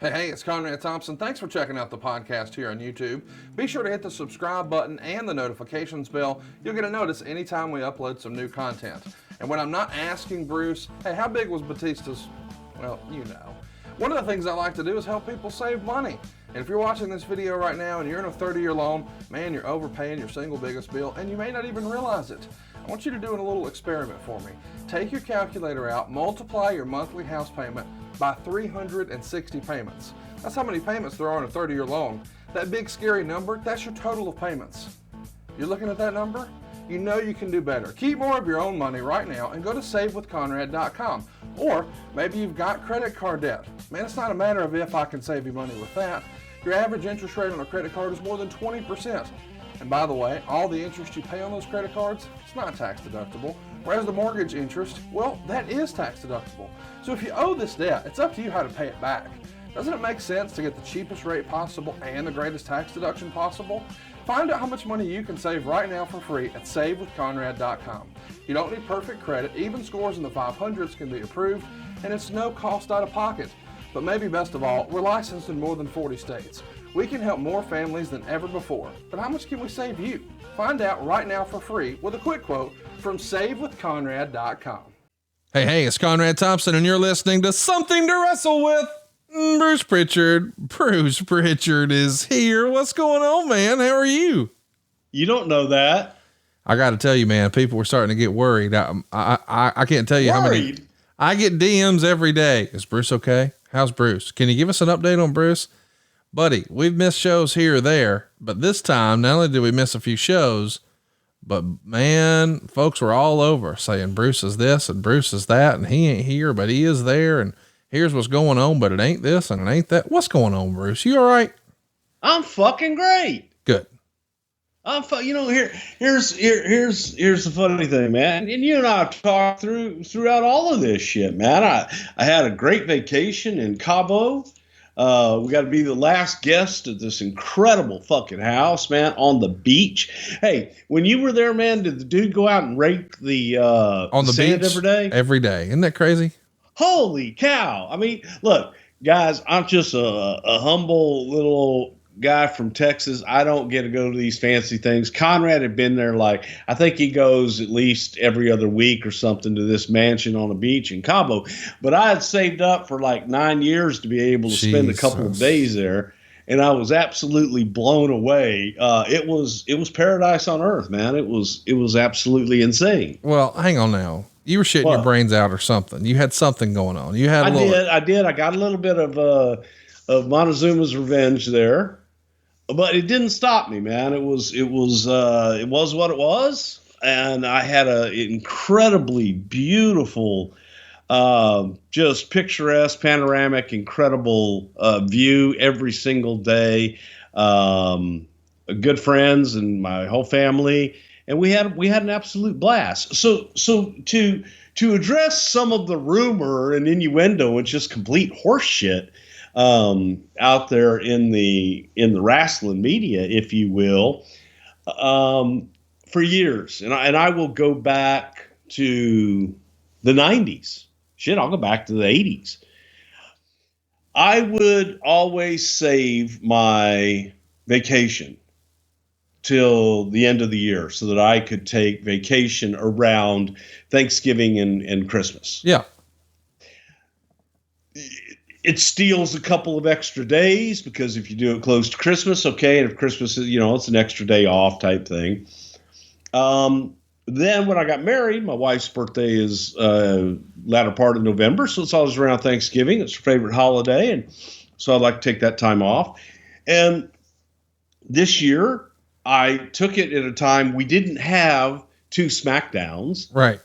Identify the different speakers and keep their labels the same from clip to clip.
Speaker 1: Hey, it's Conrad Thompson. Thanks for checking out the podcast here on YouTube. Be sure to hit the subscribe button and the notifications bell. You'll get a notice anytime we upload some new content. And when I'm not asking Bruce, hey, how big was Batista's? Well, you know. One of the things I like to do is help people save money. And if you're watching this video right now and you're in a 30-year loan, man, you're overpaying your single biggest bill and you may not even realize it. I want you to do a little experiment for me. Take your calculator out, multiply your monthly house payment by 360 payments. That's how many payments there are on a 30-year loan. That big scary number, that's your total of payments. You're looking at that number? You know you can do better. Keep more of your own money right now and go to savewithconrad.com. Or maybe you've got credit card debt. Man, it's not a matter of if I can save you money with that. Your average interest rate on a credit card is more than 20%. And by the way, all the interest you pay on those credit cards, it's not tax deductible. Whereas the mortgage interest, well, that is tax deductible. So if you owe this debt, it's up to you how to pay it back. Doesn't it make sense to get the cheapest rate possible and the greatest tax deduction possible? Find out how much money you can save right now for free at savewithconrad.com. You don't need perfect credit. Even scores in the 500s can be approved, and it's no cost out of pocket. But maybe best of all, we're licensed in more than 40 states. We can help more families than ever before. But how much can we save you? Find out right now for free with a quick quote from savewithconrad.com. Hey, it's Conrad Thompson, and you're listening to Something to Wrestle with Bruce Prichard. Bruce Prichard is here. What's going on, man? How are you?
Speaker 2: You don't know that.
Speaker 1: I got to tell you, man, people were starting to get worried. I can't tell you how many. I get DMs every day. Is Bruce okay? How's Bruce? Can you give us an update on Bruce? Buddy, we've missed shows here or there, but this time, not only did we miss a few shows, but man, folks were all over saying Bruce is this and Bruce is that, and he ain't here, but he is there, and here's what's going on, but it ain't this and it ain't that. What's going on, Bruce? You all right?
Speaker 2: I'm fucking great.
Speaker 1: Good.
Speaker 2: Here's the funny thing, man. And you and I have talked throughout all of this shit, man. I had a great vacation in Cabo. We got to be the last guest at this incredible fucking house, man, on the beach. Hey, when you were there, man, did the dude go out and rake the on the sand beach every day?
Speaker 1: Every day. Isn't that crazy?
Speaker 2: Holy cow. I mean, look, guys, I'm just a humble little guy from Texas. I don't get to go to these fancy things. Conrad had been there, like, I think he goes at least every other week or something to this mansion on the beach in Cabo. But I had saved up for like 9 years to be able to spend a couple of days there. And I was absolutely blown away. It was paradise on earth, man. It was absolutely insane.
Speaker 1: Well, hang on now. You were shitting your brains out or something. You had something going on. I
Speaker 2: did. I got a little bit of Montezuma's revenge there. But it didn't stop me, man. It was what it was. And I had an incredibly beautiful, just picturesque, panoramic, incredible view every single day. Good friends and my whole family. And we had an absolute blast. So to address some of the rumor and innuendo and just complete horse shit out there in the wrestling media, if you will, for years. And I will go back to the 90s. Shit, I'll go back to the 80s. I would always save my vacation till the end of the year so that I could take vacation around Thanksgiving and Christmas.
Speaker 1: Yeah.
Speaker 2: It steals a couple of extra days because if you do it close to Christmas, okay, and if Christmas is, it's an extra day off type thing. Then when I got married, my wife's birthday is latter part of November, so it's always around Thanksgiving. It's her favorite holiday, and so I'd like to take that time off. And this year, I took it at a time we didn't have 2 SmackDowns.
Speaker 1: Right.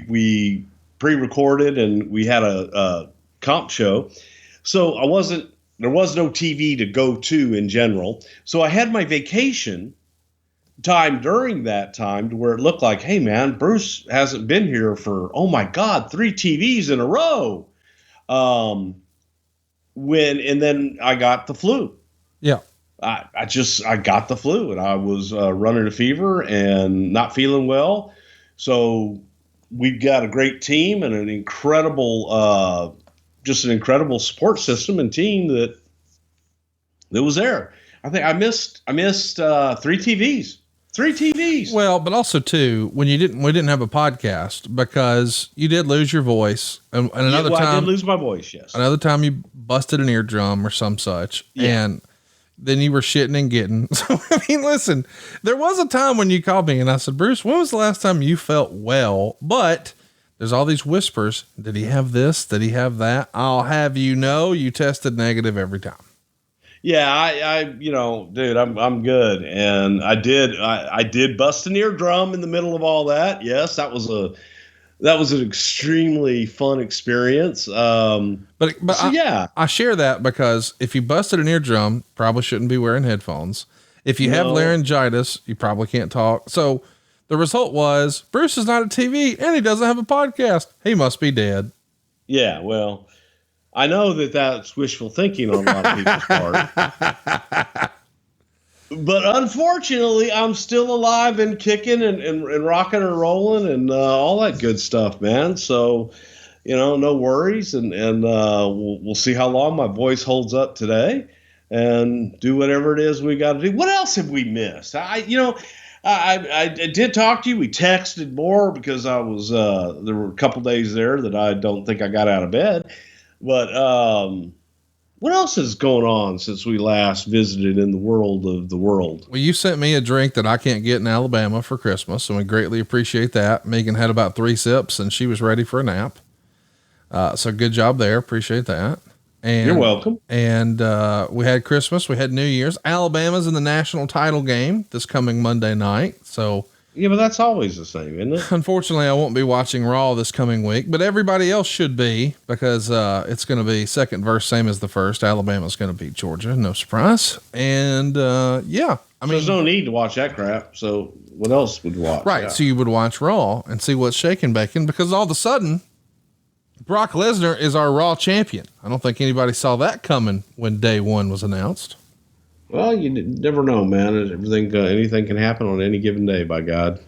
Speaker 2: We pre-recorded, and we had a comp show. So there was no TV to go to in general. So I had my vacation time during that time to where it looked like, hey man, Bruce hasn't been here for, oh my God, 3 TVs in a row. And then I got the flu.
Speaker 1: Yeah.
Speaker 2: I got the flu and I was running a fever and not feeling well. So we've got a great team and an incredible just an incredible support system and team that was there. I think I missed 3 TVs. 3 TVs.
Speaker 1: Well, but also too, when we didn't have a podcast because you did lose your voice, and another time
Speaker 2: I did lose my voice. Yes.
Speaker 1: Another time you busted an eardrum or some such, and then you were shitting and getting. So I mean, listen, there was a time when you called me and I said, Bruce, when was the last time you felt well? But there's all these whispers. Did he have this? Did he have that? I'll have you know, you tested negative every time.
Speaker 2: Yeah, I dude, I'm good. And I did bust an eardrum in the middle of all that. Yes, that was an extremely fun experience.
Speaker 1: But I share that because if you busted an eardrum, probably shouldn't be wearing headphones. If you have laryngitis, you probably can't talk. So the result was Bruce is not at TV and he doesn't have a podcast. He must be dead.
Speaker 2: Yeah, well, I know that's wishful thinking on a lot of people's part. But unfortunately, I'm still alive and kicking and rocking and rolling and all that good stuff, man. So, no worries. And we'll see how long my voice holds up today and do whatever it is we got to do. What else have we missed? I did talk to you. We texted more because I was there were a couple days there that I don't think I got out of bed. But what else is going on since we last visited in the world of the world?
Speaker 1: Well, you sent me a drink that I can't get in Alabama for Christmas, and we greatly appreciate that. Megan had about 3 sips and she was ready for a nap. So good job there. Appreciate that. And
Speaker 2: you're welcome.
Speaker 1: And we had Christmas, we had New Year's. Alabama's in the national title game this coming Monday night. So
Speaker 2: yeah, but that's always the same, isn't it?
Speaker 1: Unfortunately, I won't be watching Raw this coming week, but everybody else should be because it's going to be second verse, same as the first. Alabama's going to beat Georgia, no surprise. And
Speaker 2: there's no need to watch that crap. So what else would you watch?
Speaker 1: Right.
Speaker 2: Yeah.
Speaker 1: So you would watch Raw and see what's shaking bacon because all of a sudden Brock Lesnar is our Raw champion. I don't think anybody saw that coming when day one was announced.
Speaker 2: Well, you never know, man. Anything can happen on any given day, by God.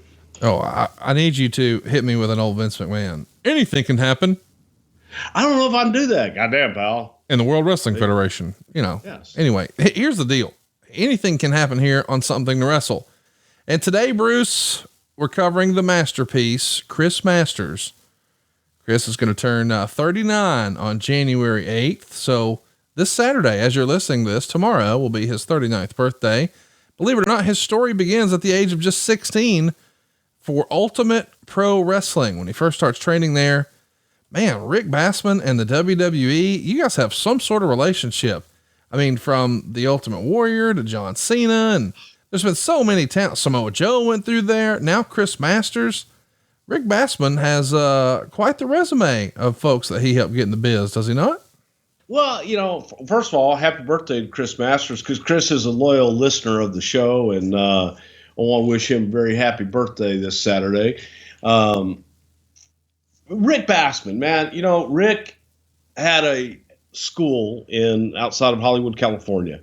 Speaker 1: Oh, I need you to hit me with an old Vince McMahon. Anything can happen.
Speaker 2: I don't know if I can do that. Goddamn, pal.
Speaker 1: In the World Wrestling Federation,
Speaker 2: Yes.
Speaker 1: Anyway, here's the deal. Anything can happen here on Something to Wrestle. And today, Bruce, we're covering the masterpiece, Chris Masters. Chris is going to turn 39 on January 8th. So this Saturday, as you're listening to this, tomorrow will be his 39th birthday. Believe it or not, his story begins at the age of just 16 for Ultimate Pro Wrestling. When he first starts training there, man, Rick Bassman and the WWE, you guys have some sort of relationship. I mean, from the Ultimate Warrior to John Cena, and there's been so many talents. Samoa Joe went through there. Now Chris Masters. Rick Bassman has quite the resume of folks that he helped get in the biz, does he not?
Speaker 2: Well, first of all, happy birthday to Chris Masters, because Chris is a loyal listener of the show, and I want to wish him a very happy birthday this Saturday. Rick Bassman, man, Rick had a school outside of Hollywood, California.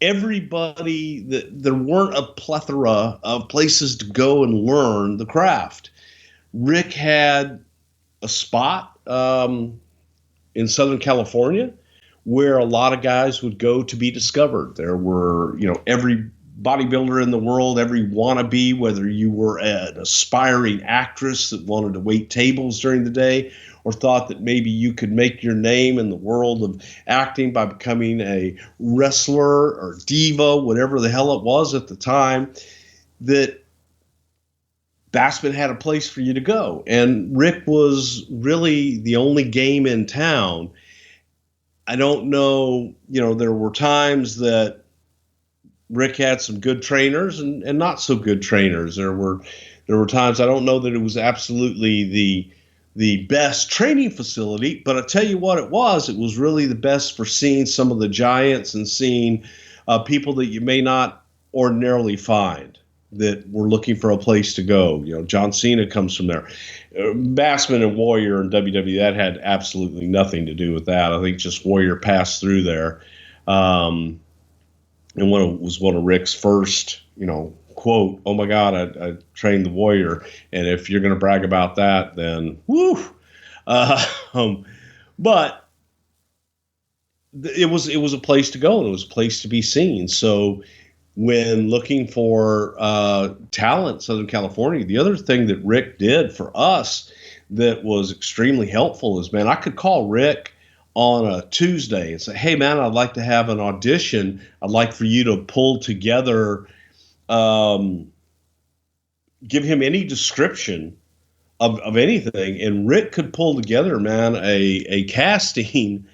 Speaker 2: Everybody, there weren't a plethora of places to go and learn the craft. Rick had a spot in Southern California where a lot of guys would go to be discovered. There were, every bodybuilder in the world, every wannabe, whether you were an aspiring actress that wanted to wait tables during the day or thought that maybe you could make your name in the world of acting by becoming a wrestler or diva, whatever the hell it was at the time, that Bassman had a place for you to go. And Rick was really the only game in town. I don't know, there were times that Rick had some good trainers and not so good trainers. There were times, I don't know that it was absolutely the best training facility, but I'll tell you what it was really the best for seeing some of the giants and seeing people that you may not ordinarily find that were looking for a place to go. John Cena comes from there. Bassman and Warrior and WWE, that had absolutely nothing to do with that. I think just Warrior passed through there. And was one of Rick's first, quote, "Oh my God, I trained the Warrior," and if you're going to brag about that, then woo. But it was a place to go, and it was a place to be seen. So when looking for talent in Southern California, the other thing that Rick did for us that was extremely helpful is, man, I could call Rick on a Tuesday and say, "Hey, man, I'd like to have an audition. I'd like for you to pull together, give him any description of anything." And Rick could pull together, man, a casting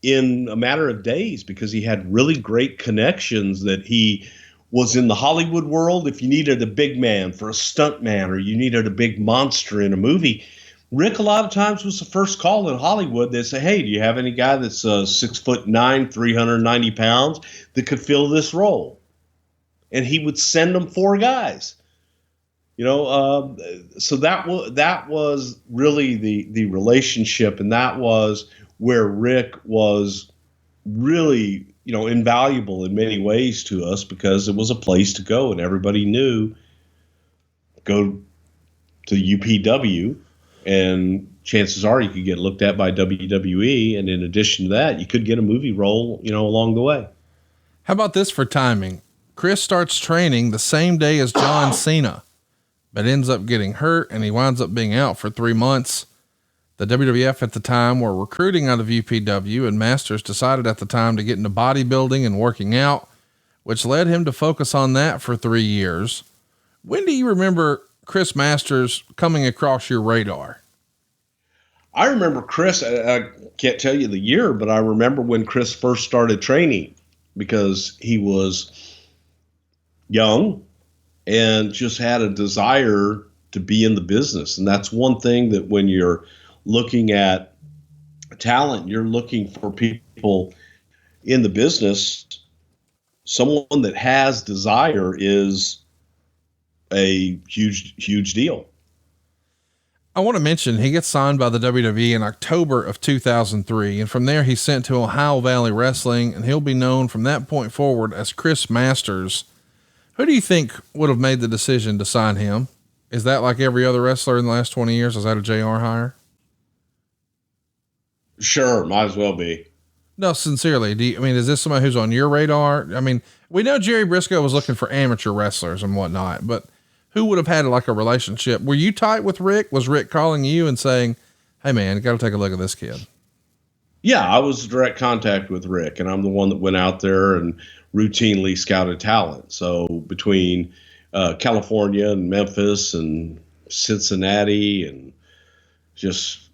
Speaker 2: in a matter of days because he had really great connections that he was in the Hollywood world. If you needed a big man for a stunt man or you needed a big monster in a movie, Rick a lot of times was the first call in Hollywood. They'd say, "Hey, do you have any guy that's 6'9", 390 pounds that could fill this role?" And he would send them 4 guys. So that was really the relationship, and that was where Rick was really, invaluable in many ways to us because it was a place to go, and everybody knew, go to UPW, and chances are you could get looked at by WWE, and in addition to that, you could get a movie role, along the way.
Speaker 1: How about this for timing? Chris starts training the same day as John Cena, but ends up getting hurt, and he winds up being out for 3 months. The WWF at the time were recruiting out of UPW, and Masters decided at the time to get into bodybuilding and working out, which led him to focus on that for 3 years. When do you remember Chris Masters coming across your radar?
Speaker 2: I remember Chris, I can't tell you the year, but I remember when Chris first started training because he was young and just had a desire to be in the business. And that's one thing that when you're looking at talent, you're looking for people in the business. Someone that has desire is a huge deal.
Speaker 1: I want to mention he gets signed by the WWE in October of 2003. And from there, he's sent to Ohio Valley Wrestling, and he'll be known from that point forward as Chris Masters. Who do you think would have made the decision to sign him? Is that like every other wrestler in the last 20 years? Is that a JR hire?
Speaker 2: Sure. Might as well be.
Speaker 1: No, sincerely. Is this somebody who's on your radar? We know Jerry Briscoe was looking for amateur wrestlers and whatnot, but who would have had like a relationship? Were you tight with Rick? Was Rick calling you and saying, "Hey man, got to take a look at this kid"?
Speaker 2: Yeah, I was in direct contact with Rick, and I'm the one that went out there and routinely scouted talent. So between California and Memphis and Cincinnati and just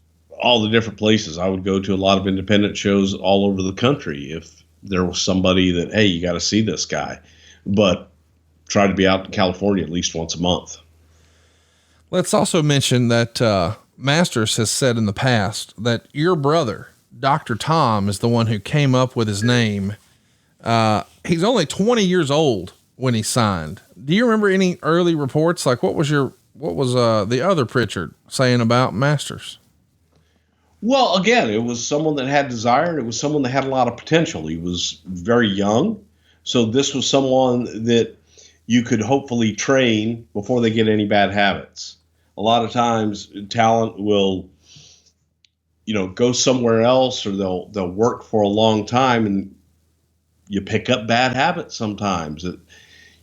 Speaker 2: all the different places, I would go to a lot of independent shows all over the country if there was somebody that, hey, you got to see this guy, but try to be out in California at least once a month.
Speaker 1: Let's also mention that Masters has said in the past that your brother, Dr. Tom, is the one who came up with his name. He's only 20 years old when he signed. Do you remember any early reports? Like what was the other Prichard saying about Masters?
Speaker 2: Well, again, it was someone that had desire, and it was someone that had a lot of potential. He was very young. So this was someone that you could hopefully train before they get any bad habits. A lot of times talent will, go somewhere else, or they'll work for a long time, and you pick up bad habits sometimes. That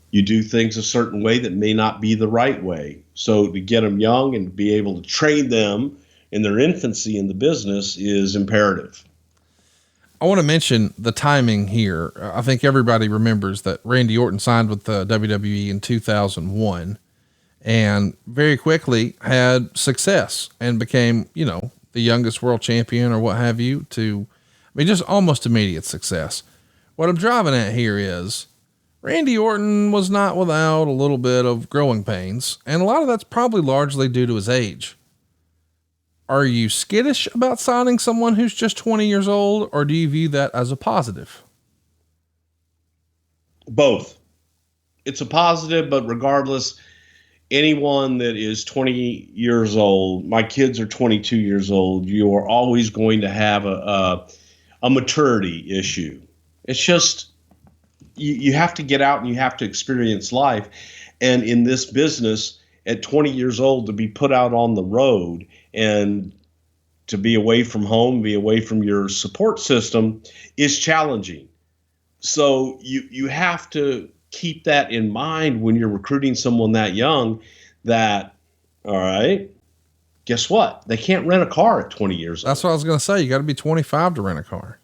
Speaker 2: you do things a certain way that may not be the right way. So to get them young and be able to train them in their infancy in the business is imperative.
Speaker 1: I want to mention the timing here. I think everybody remembers that Randy Orton signed with the WWE in 2001 and very quickly had success and became, the youngest world champion or what have you, just almost immediate success. What I'm driving at here is Randy Orton was not without a little bit of growing pains, and a lot of that's probably largely due to his age. Are you skittish about signing someone who's just 20 years old, or do you view that as a positive?
Speaker 2: Both. It's a positive, but regardless, anyone that is 20 years old, my kids are 22 years old, you are always going to have a maturity issue. It's just, you have to get out and you have to experience life. And in this business, at 20 years old, to be put out on the road and to be away from home, be away from your support system is challenging. So you have to keep that in mind when you're recruiting someone that young, that, all right, guess what? They can't rent a car at 20 years old.
Speaker 1: That's what I was going to say. You got to be 25 to rent a car.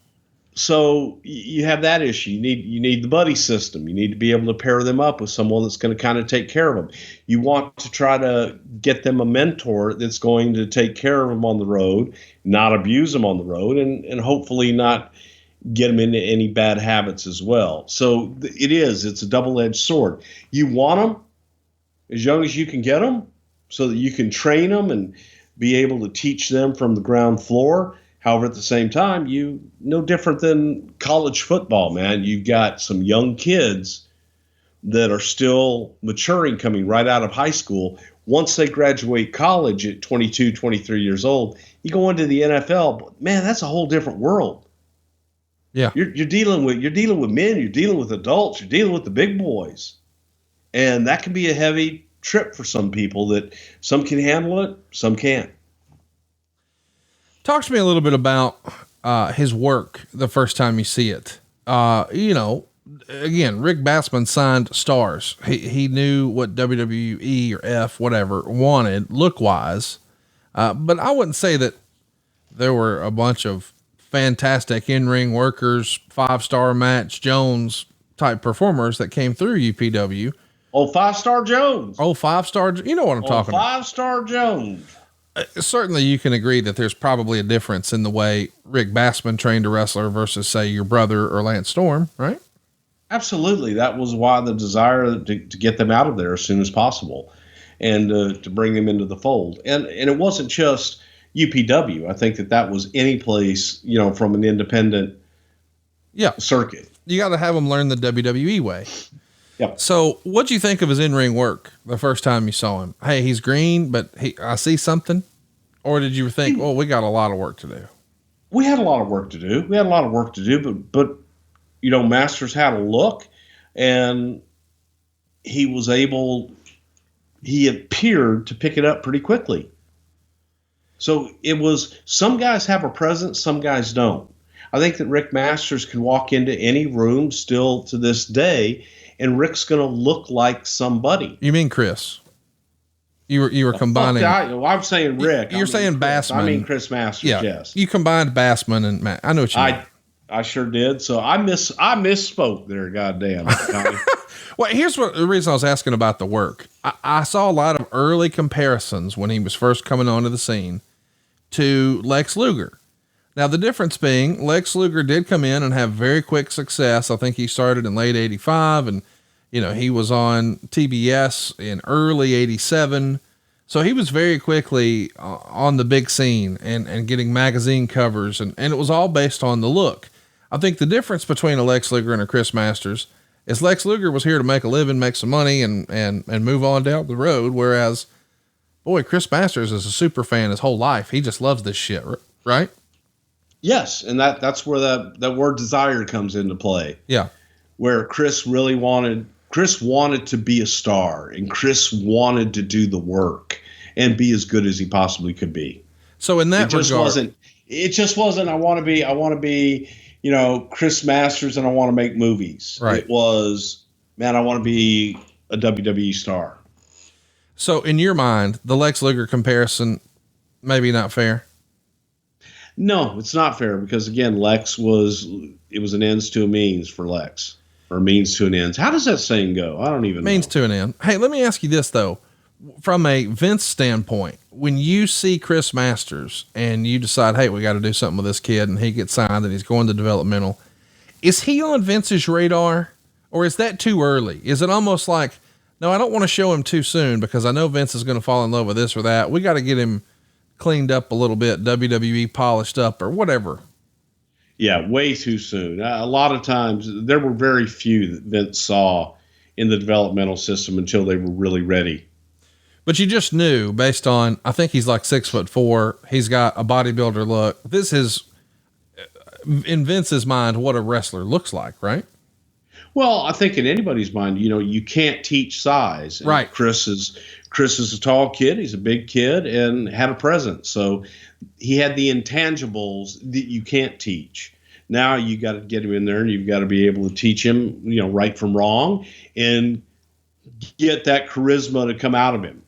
Speaker 2: So you have that issue. You need the buddy system. You need to be able to pair them up with someone that's going to kind of take care of them. You want to try to get them a mentor that's going to take care of them on the road, not abuse them on the road, and hopefully not get them into any bad habits as well. So it's a double-edged sword. You want them as young as you can get them so that you can train them and be able to teach them from the ground floor. However, at the same time, no different than college football, man. You've got some young kids that are still maturing, coming right out of high school. Once they graduate college at 22, 23 years old, you go into the NFL, but man, that's a whole different world.
Speaker 1: Yeah.
Speaker 2: You're dealing with men, you're dealing with adults, you're dealing with the big boys. And that can be a heavy trip for some people, that some can handle it, some can't.
Speaker 1: Talk to me a little bit about his work the first time you see it. Again, Rick Bassman signed stars. He knew what WWE or F, whatever, wanted look-wise. But I wouldn't say that there were a bunch of fantastic in-ring workers, 5-star Match Jones type performers that came through UPW.
Speaker 2: Oh, 5-star Jones.
Speaker 1: Oh, 5-star. You know what I'm talking about.
Speaker 2: 5-star Jones.
Speaker 1: Certainly you can agree that there's probably a difference in the way Rick Bassman trained a wrestler versus, say, your brother or Lance Storm, right?
Speaker 2: Absolutely. That was why the desire to get them out of there as soon as possible and to bring them into the fold. And it wasn't just UPW. I think that was any place, from an independent circuit.
Speaker 1: You got to have them learn the WWE way.
Speaker 2: Yep.
Speaker 1: So what'd you think of his in-ring work the first time you saw him? Hey, he's green, but I see something. Or did you think, we got a lot of work to do?
Speaker 2: We had a lot of work to do. But Masters had a look, and he appeared to pick it up pretty quickly. So it was, some guys have a presence, some guys don't. I think that Rick Masters can walk into any room still to this day, and Rick's going to look like somebody.
Speaker 1: You mean Chris? You were combining.
Speaker 2: I'm saying Rick.
Speaker 1: You're saying Bassman.
Speaker 2: I mean Chris Masters.
Speaker 1: Yeah.
Speaker 2: Yes.
Speaker 1: You combined Bassman and Matt. I know what you mean.
Speaker 2: I sure did. So I misspoke there. Goddamn.
Speaker 1: Well, here's the reason I was asking about the work. I saw a lot of early comparisons when he was first coming onto the scene to Lex Luger. Now, the difference being Lex Luger did come in and have very quick success. I think he started in late 85 and, he was on TBS in early 87. So he was very quickly on the big scene and getting magazine covers. And it was all based on the look. I think the difference between a Lex Luger and a Chris Masters is Lex Luger was here to make a living, make some money and move on down the road. Whereas, boy, Chris Masters is a super fan his whole life. He just loves this shit. Right?
Speaker 2: Yes, and that's where that word desire comes into play.
Speaker 1: Yeah.
Speaker 2: Where Chris wanted to be a star, and Chris wanted to do the work and be as good as he possibly could be.
Speaker 1: So in that regard,
Speaker 2: it just wasn't I want to be, Chris Masters and I want to make movies.
Speaker 1: Right.
Speaker 2: It was, man, I want to be a WWE star.
Speaker 1: So in your mind, the Lex Luger comparison, maybe not fair.
Speaker 2: No, it's not fair because again, it was an ends to a means for Lex, or means to an ends. How does that saying go? I don't even know.
Speaker 1: Means to an end. Hey, let me ask you this though, from a Vince standpoint, when you see Chris Masters and you decide, hey, we got to do something with this kid and he gets signed and he's going to developmental, is he on Vince's radar or is that too early? Is it almost like, no, I don't want to show him too soon because I know Vince is going to fall in love with this or that. We got to get him cleaned up a little bit, WWE polished up or whatever.
Speaker 2: Yeah, way too soon. A lot of times there were very few that Vince saw in the developmental system until they were really ready.
Speaker 1: But you just knew based on, I think he's like 6'4". He's got a bodybuilder look. This is in Vince's mind, what a wrestler looks like, right?
Speaker 2: Well, I think in anybody's mind, you can't teach size. And
Speaker 1: Right.
Speaker 2: Chris is a tall kid. He's a big kid and had a presence. So he had the intangibles that you can't teach. Now you got to get him in there and you've got to be able to teach him, right from wrong and get that charisma to come out of him.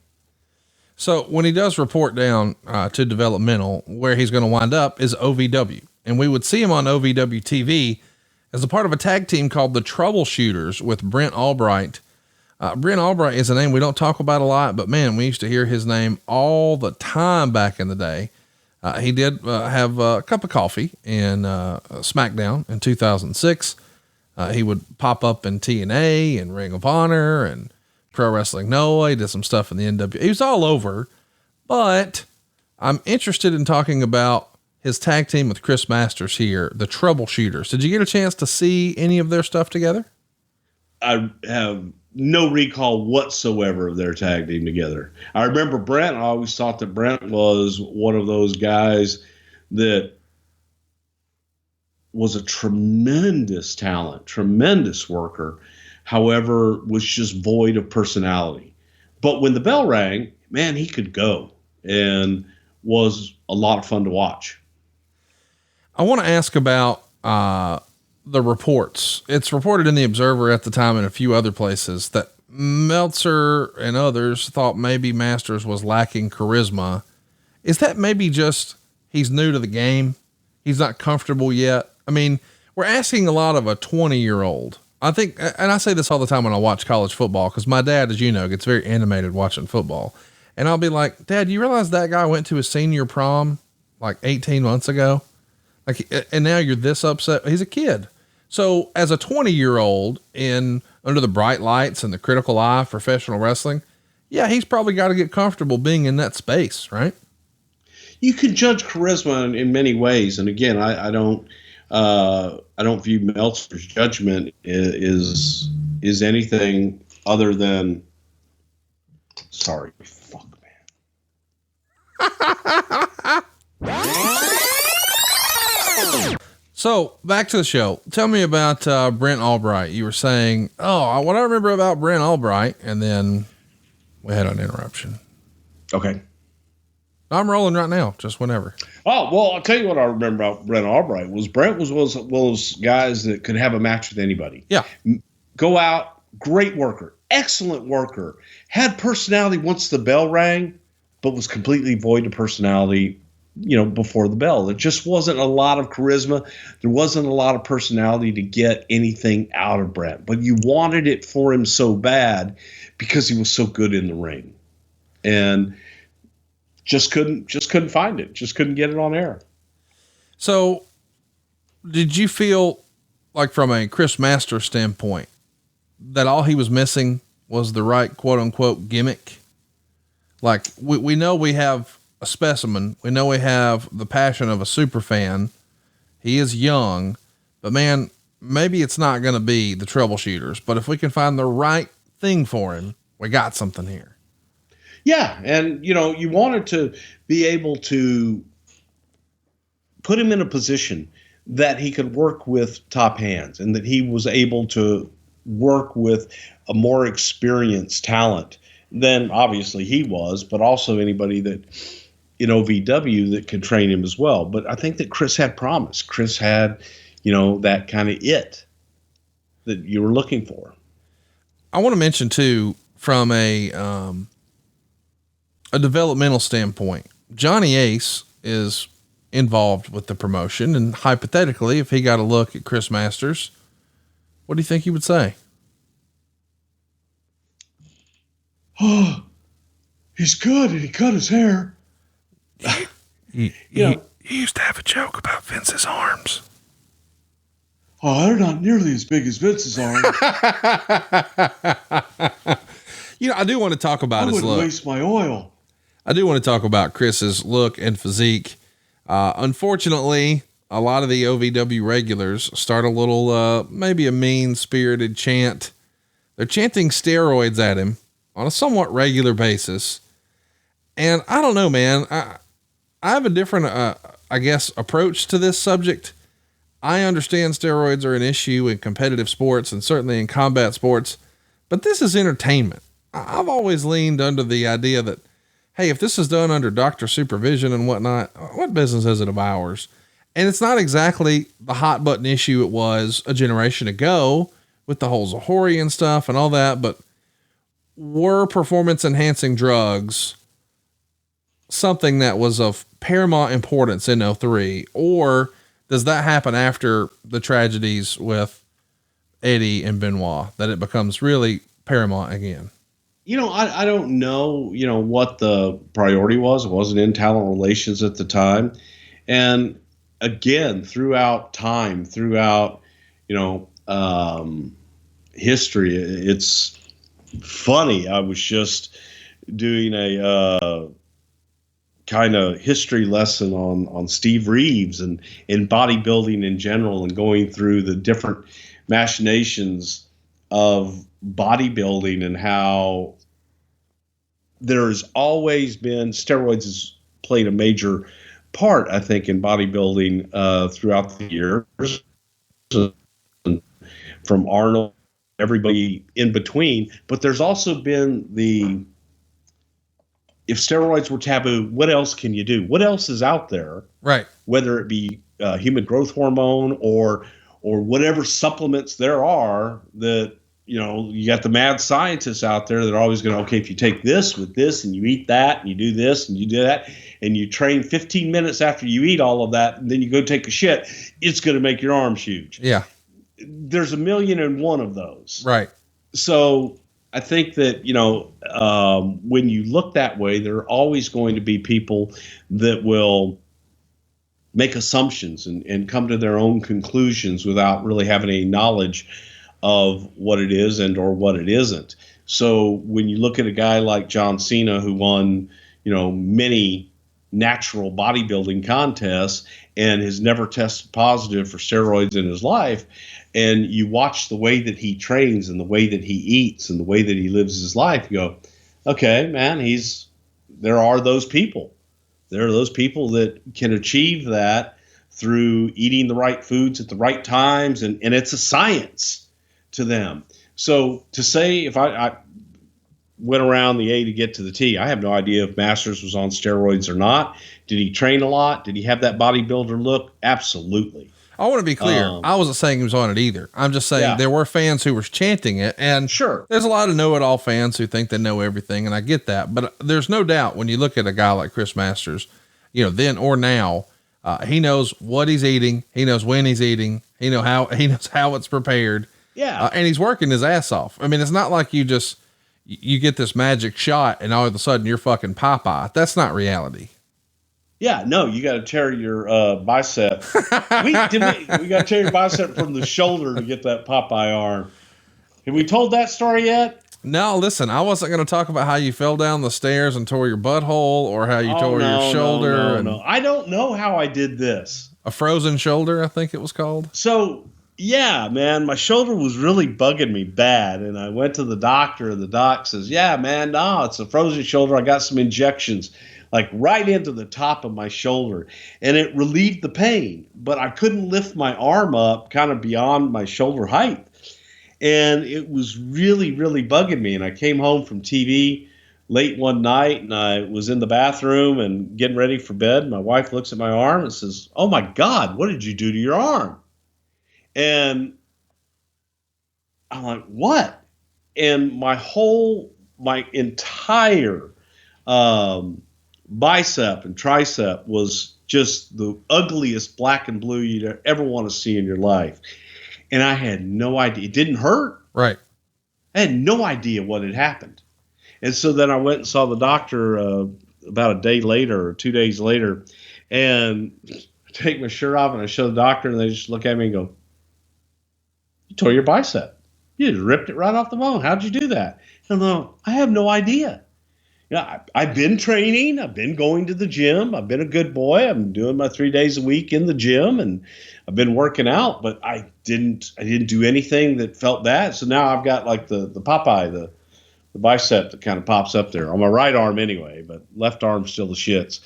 Speaker 1: So when he does report down to developmental, where he's going to wind up is OVW. And we would see him on OVW TV as a part of a tag team called the Troubleshooters with Brent Albright. Brent Albright is a name we don't talk about a lot, but man, we used to hear his name all the time back in the day. He did have a cup of coffee in SmackDown in 2006. He would pop up in TNA and Ring of Honor and Pro Wrestling Noah. He did some stuff in the NW. He was all over, but I'm interested in talking about his tag team with Chris Masters here, the Troubleshooters. Did you get a chance to see any of their stuff together?
Speaker 2: I have no recall whatsoever of their tag team together. I remember Brent. I always thought that Brent was one of those guys that was a tremendous talent, tremendous worker, however, was just void of personality. But when the bell rang, man, he could go and was a lot of fun to watch.
Speaker 1: I want to ask about the reports. It's reported in the Observer at the time and a few other places that Meltzer and others thought maybe Masters was lacking charisma. Is that maybe just he's new to the game? He's not comfortable yet. I mean, we're asking a lot of a 20-year-old. I think, and I say this all the time when I watch college football, because my dad, as you know, gets very animated watching football. And I'll be like, Dad, you realize that guy went to his senior prom like 18 months ago? Like, and now you're this upset. He's a kid. So as a 20-year-old under the bright lights and the critical eye of professional wrestling, yeah, he's probably got to get comfortable being in that space, right?
Speaker 2: You can judge charisma in many ways. And again, I don't view Meltzer's judgment is anything other than, sorry, fuck, man.
Speaker 1: So back to the show. Tell me about Brent Albright. You were saying, what I remember about Brent Albright, and then we had an interruption.
Speaker 2: Okay.
Speaker 1: I'm rolling right now, just whenever.
Speaker 2: Oh, well, I'll tell you what I remember about Brent Albright was Brent was one of those guys that could have a match with anybody.
Speaker 1: Yeah.
Speaker 2: Go out, great worker, excellent worker, had personality once the bell rang, but was completely void of personality, before the bell. There just wasn't a lot of charisma. There wasn't a lot of personality to get anything out of Brent, but you wanted it for him so bad because he was so good in the ring. And just couldn't find it. Just couldn't get it on air.
Speaker 1: So did you feel like from a Chris Masters standpoint that all he was missing was the right quote unquote gimmick? Like we know we have a specimen. We know we have the passion of a super fan. He is young, but man, maybe it's not going to be the Troubleshooters, but if we can find the right thing for him, we got something here.
Speaker 2: Yeah. And you wanted to be able to put him in a position that he could work with top hands and that he was able to work with a more experienced talent than obviously he was, but also anybody that in OVW that could train him as well. But I think that Chris had promise. Chris had, that kind of it that you were looking for.
Speaker 1: I want to mention too, from a developmental standpoint, Johnny Ace is involved with the promotion. And hypothetically, if he got a look at Chris Masters, what do you think he would say?
Speaker 2: Oh, he's good. And he cut his hair.
Speaker 1: He used to have a joke about Vince's arms.
Speaker 2: Oh, they're not nearly as big as Vince's arms.
Speaker 1: I do want to talk about his look. I wouldn't
Speaker 2: waste my oil.
Speaker 1: I do want to talk about Chris's look and physique. Unfortunately, a lot of the OVW regulars start a little, maybe a mean-spirited chant. They're chanting steroids at him on a somewhat regular basis. And I don't know, man, I have a different, approach to this subject. I understand steroids are an issue in competitive sports and certainly in combat sports, but this is entertainment. I've always leaned under the idea that, hey, if this is done under doctor supervision and whatnot, what business is it of ours? And it's not exactly the hot button issue it was a generation ago with the whole Zahori and stuff and all that, but were performance enhancing drugs something that was of paramount importance in '03, or does that happen after the tragedies with Eddie and Benoit that it becomes really paramount again?
Speaker 2: I don't know, what the priority was. It wasn't in talent relations at the time. And again, throughout time, history, it's funny. I was just doing a kind of history lesson on Steve Reeves and in bodybuilding in general, and going through the different machinations of bodybuilding and how there's always been steroids has played a major part, I think, in bodybuilding throughout the years, from Arnold, everybody in between. But there's also been if steroids were taboo, what else can you do? What else is out there? Right. Whether it be human growth hormone or whatever supplements there are that, you got the mad scientists out there that are always going to, okay, if you take this with this and you eat that and you do this and you do that and you train 15 minutes after you eat all of that and then you go take a shit, it's going to make your arms huge. Yeah. There's 1,000,001 of those. Right. So I think that, when you look that way, there are always going to be people that will make assumptions and come to their own conclusions without really having any knowledge of what it is and or what it isn't. So when you look at a guy like John Cena, who won, many natural bodybuilding contests and has never tested positive for steroids in his life, and you watch the way that he trains and the way that he eats and the way that he lives his life, you go, okay, man, there are those people. There are those people that can achieve that through eating the right foods at the right times, and it's a science to them. So to say, if I went around the A to get to the T, I have no idea if Masters was on steroids or not. Did he train a lot? Did he have that bodybuilder look? Absolutely.
Speaker 1: I want to be clear. I wasn't saying he was on it either. I'm just saying there were fans who were chanting it, and sure, there's a lot of know-it-all fans who think they know everything, and I get that. But there's no doubt when you look at a guy like Chris Masters, then or now, he knows what he's eating. He knows when he's eating. He knows how it's prepared. Yeah. And he's working his ass off. I mean, it's not like you get this magic shot and all of a sudden you're fucking Popeye. That's not reality.
Speaker 2: Yeah, no, you got to tear your bicep. We got to tear your bicep from the shoulder to get that Popeye arm. Have we told that story yet?
Speaker 1: No, listen, I wasn't going to talk about how you fell down the stairs and tore your butthole or how you tore your shoulder.
Speaker 2: No. I don't know how I did this.
Speaker 1: A frozen shoulder, I think it was called.
Speaker 2: So, yeah, man, my shoulder was really bugging me bad. And I went to the doctor, and the doc says, yeah, man, no, it's a frozen shoulder. I got some injections like right into the top of my shoulder, and it relieved the pain, but I couldn't lift my arm up kind of beyond my shoulder height. And it was really, really bugging me. And I came home from TV late one night, and I was in the bathroom and getting ready for bed. My wife looks at my arm and says, oh my God, what did you do to your arm? And I'm like, what? And my entire bicep and tricep was just the ugliest black and blue you'd ever want to see in your life. And I had no idea. It didn't hurt. Right. I had no idea what had happened. And so then I went and saw the doctor about a day later or 2 days later, and I take my shirt off and I show the doctor, and they just look at me and go, you tore your bicep. You just ripped it right off the bone. How'd you do that? And I'm like, I have no idea. I've been training. I've been going to the gym. I've been a good boy. I'm doing my 3 days a week in the gym, and I've been working out, but I didn't do anything that felt bad. So now I've got like the Popeye, bicep that kind of pops up there on my right arm anyway, but left arm's still the shits.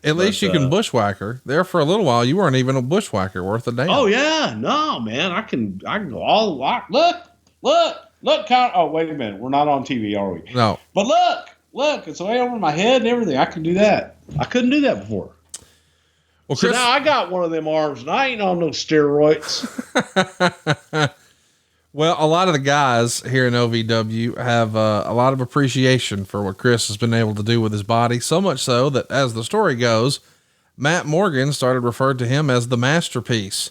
Speaker 1: At least you can bushwhacker. There for a little while, you weren't even a bushwhacker worth a damn.
Speaker 2: Oh yeah, no man, I can go all look, count. Oh wait a minute, we're not on TV, are we?
Speaker 1: No.
Speaker 2: But look, it's way over my head and everything. I can do that. I couldn't do that before. Well, Chris, so now I got one of them arms, and I ain't on no steroids.
Speaker 1: Well, a lot of the guys here in OVW have a lot of appreciation for what Chris has been able to do with his body. So much so that, as the story goes, Matt Morgan started referring to him as the masterpiece.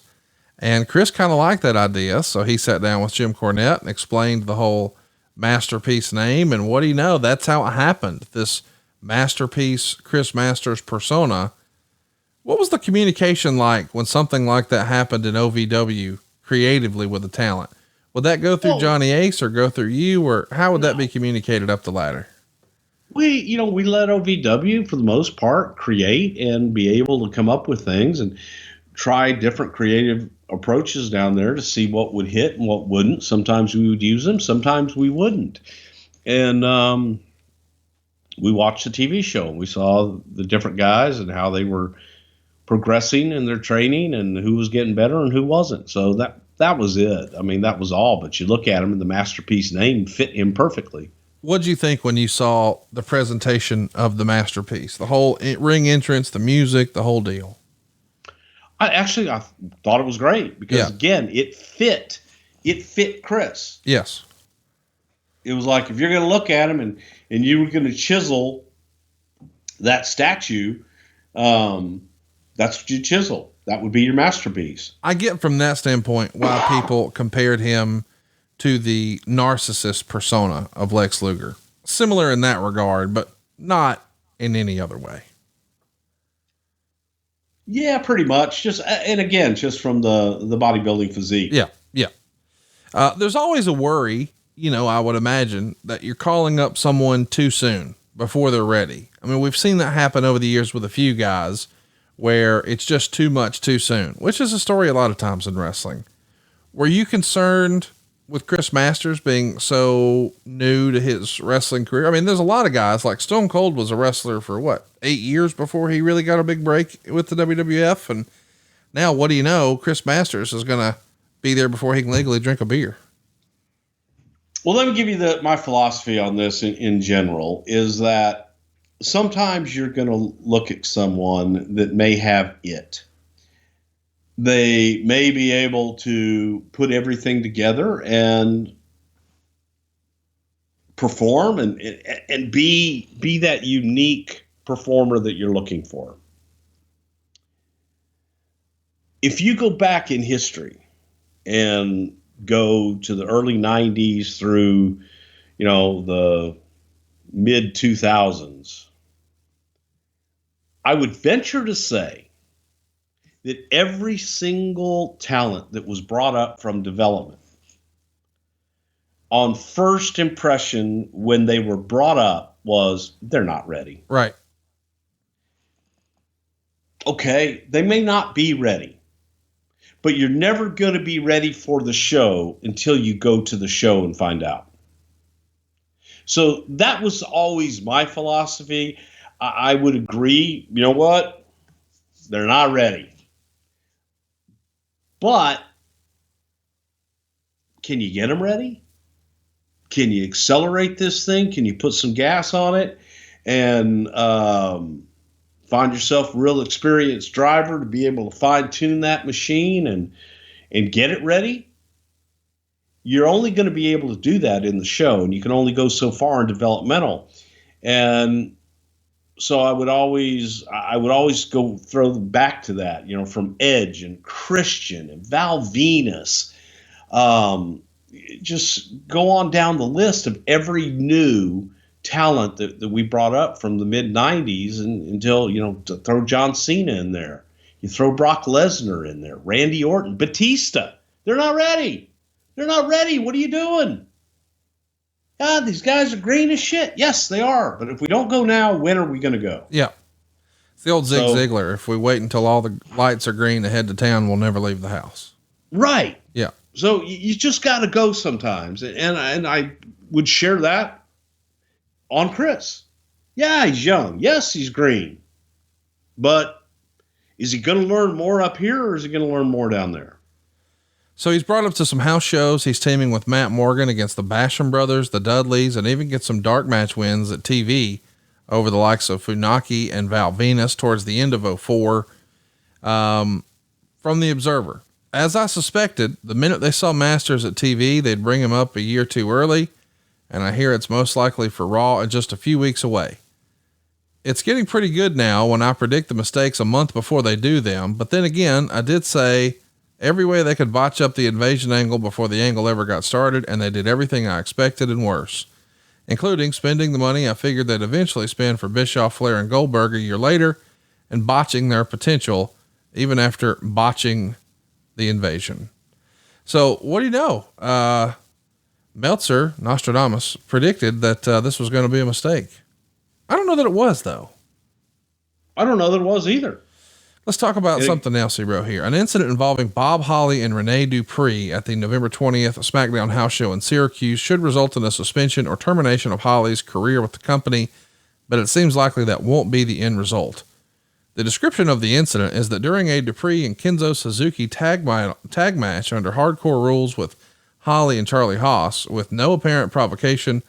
Speaker 1: And Chris kind of liked that idea. So he sat down with Jim Cornette and explained the whole masterpiece name. And what do you know? That's how it happened. This masterpiece, Chris Masters persona. What was the communication like when something like that happened in OVW creatively with the talent? Would that go through Johnny Ace or go through you, or how would that be communicated up the ladder?
Speaker 2: We let OVW for the most part create and be able to come up with things and try different creative approaches down there to see what would hit and what wouldn't. Sometimes we would use them, sometimes we wouldn't. And we watched the TV show and we saw the different guys and how they were progressing in their training and who was getting better and who wasn't. So that was it. I mean, that was all, but you look at him and the masterpiece name fit him perfectly.
Speaker 1: What'd you think when you saw the presentation of the masterpiece, the whole ring entrance, the music, the whole deal?
Speaker 2: I thought it was great because again, it fit Chris.
Speaker 1: Yes.
Speaker 2: It was like, if you're going to look at him and you were going to chisel that statue, that's what you chisel. That would be your masterpiece.
Speaker 1: I get from that standpoint why people compared him to the narcissist persona of Lex Luger. Similar in that regard, but not in any other way.
Speaker 2: Yeah, pretty much. Just from the bodybuilding physique.
Speaker 1: Yeah. Yeah. There's always a worry, I would imagine, that you're calling up someone too soon before they're ready. I mean, we've seen that happen over the years with a few guys where it's just too much too soon, which is a story a lot of times in wrestling. Were you concerned with Chris Masters being so new to his wrestling career? I mean, there's a lot of guys, like Stone Cold was a wrestler for 8 years before he really got a big break with the WWF. And now, what do you know? Chris Masters is going to be there before he can legally drink a beer.
Speaker 2: Well, let me give you my philosophy on this in general is that sometimes you're going to look at someone that may have it. They may be able to put everything together and perform and be that unique performer that you're looking for. If you go back in history and go to the early 90s through, the mid 2000s, I would venture to say that every single talent that was brought up from development on first impression when they were brought up was they're not ready.
Speaker 1: Right.
Speaker 2: Okay, they may not be ready, but you're never going to be ready for the show until you go to the show and find out. So that was always my philosophy. I would agree. You know what? They're not ready. But can you get them ready? Can you accelerate this thing? Can you put some gas on it and find yourself a real experienced driver to be able to fine tune that machine and get it ready? You're only going to be able to do that in the show, and you can only go so far in developmental. And so I would always go throw back to that, from Edge and Christian and Val Venus. Just go on down the list of every new talent that we brought up from the mid 90s until, to throw John Cena in there. You throw Brock Lesnar in there, Randy Orton, Batista. They're not ready. They're not ready. What are you doing? God, these guys are green as shit. Yes, they are. But if we don't go now, when are we going to go?
Speaker 1: Yeah. It's the old Zig Ziglar. If we wait until all the lights are green to head to town, we'll never leave the house.
Speaker 2: Right.
Speaker 1: Yeah.
Speaker 2: So you just got to go sometimes. And I would share that on Chris. Yeah, he's young. Yes, he's green. But is he going to learn more up here, or is he going to learn more down there?
Speaker 1: So he's brought up to some house shows. He's teaming with Matt Morgan against the Basham brothers, the Dudleys, and even gets some dark match wins at TV over the likes of Funaki and Val Venus towards the end of 04. From the Observer, as I suspected, the minute they saw Masters at TV, they'd bring him up a year too early. And I hear it's most likely for Raw and just a few weeks away. It's getting pretty good now when I predict the mistakes a month before they do them. But then again, I did say every way they could botch up the invasion angle before the angle ever got started, and they did everything I expected and worse, including spending the money I figured they'd eventually spend for Bischoff, Flair, and Goldberg a year later, and botching their potential even after botching the invasion. So what do you know? Meltzer, Nostradamus, predicted that this was going to be a mistake. I don't know that it was, though.
Speaker 2: I don't know that it was either.
Speaker 1: Let's talk about something else he wrote here. An incident involving Bob Holly and Rene Dupree at the November 20th SmackDown house show in Syracuse should result in a suspension or termination of Holly's career with the company, but it seems likely that won't be the end result. The description of the incident is that during a Dupree and Kenzo Suzuki tag match under hardcore rules with Holly and Charlie Haas, with no apparent provocation,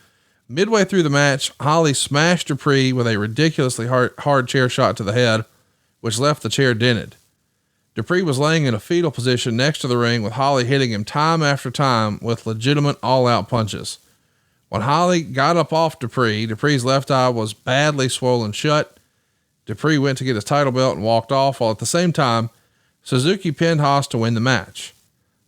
Speaker 1: midway through the match, Holly smashed Dupree with a ridiculously hard chair shot to the head, which left the chair dented. Dupree was laying in a fetal position next to the ring, with Holly hitting him time after time with legitimate all-out punches. When Holly got up off Dupree, Dupree's left eye was badly swollen shut. Dupree went to get his title belt and walked off, while at the same time, Suzuki pinned Haas to win the match.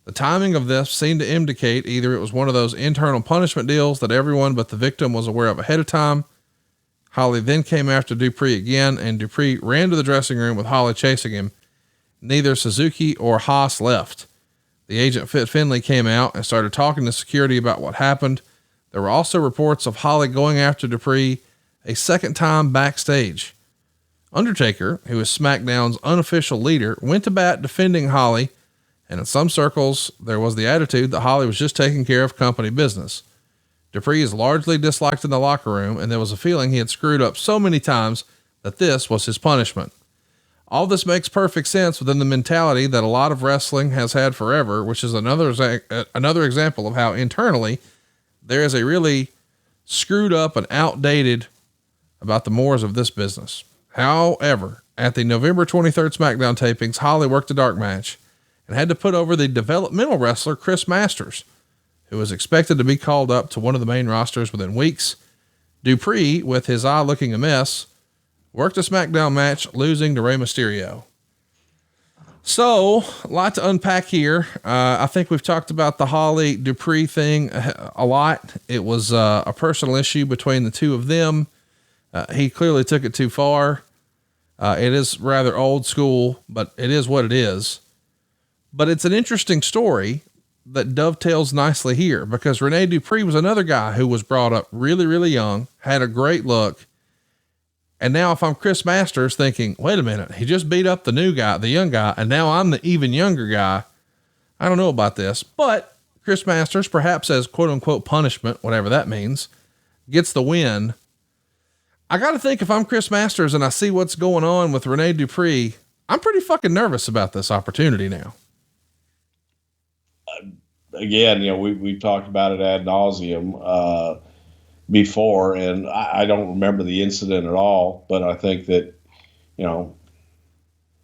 Speaker 1: The timing of this seemed to indicate either it was one of those internal punishment deals that everyone but the victim was aware of ahead of time. Holly then came after Dupree again, and Dupree ran to the dressing room with Holly chasing him. Neither Suzuki or Haas left. The agent Fit Finley came out and started talking to security about what happened. There were also reports of Holly going after Dupree a second time backstage. Undertaker, who is SmackDown's unofficial leader, went to bat defending Holly, and in some circles, there was the attitude that Holly was just taking care of company business. Dupree is largely disliked in the locker room, and there was a feeling he had screwed up so many times that this was his punishment. All this makes perfect sense within the mentality that a lot of wrestling has had forever, which is another example of how internally there is a really screwed up and outdated about the mores of this business. However, at the November 23rd SmackDown tapings, Holly worked a dark match and had to put over the developmental wrestler Chris Masters, who was expected to be called up to one of the main rosters within weeks. Dupree, with his eye looking a mess, worked a SmackDown match, losing to Rey Mysterio. So, a lot to unpack here. I think we've talked about the Holly Dupree thing a lot. It was a personal issue between the two of them. He clearly took it too far. It is rather old school, but it is what it is. But it's an interesting story that dovetails nicely here, because Rene Dupree was another guy who was brought up really, really young, had a great look. And now if I'm Chris Masters thinking, wait a minute, he just beat up the new guy, the young guy, and now I'm the even younger guy. I don't know about this, but Chris Masters, perhaps as quote unquote punishment, whatever that means, gets the win. I got to think, if I'm Chris Masters and I see what's going on with Rene Dupree, I'm pretty fucking nervous about this opportunity now.
Speaker 2: Again, we've talked about it ad nauseum before, and I don't remember the incident at all, but I think that,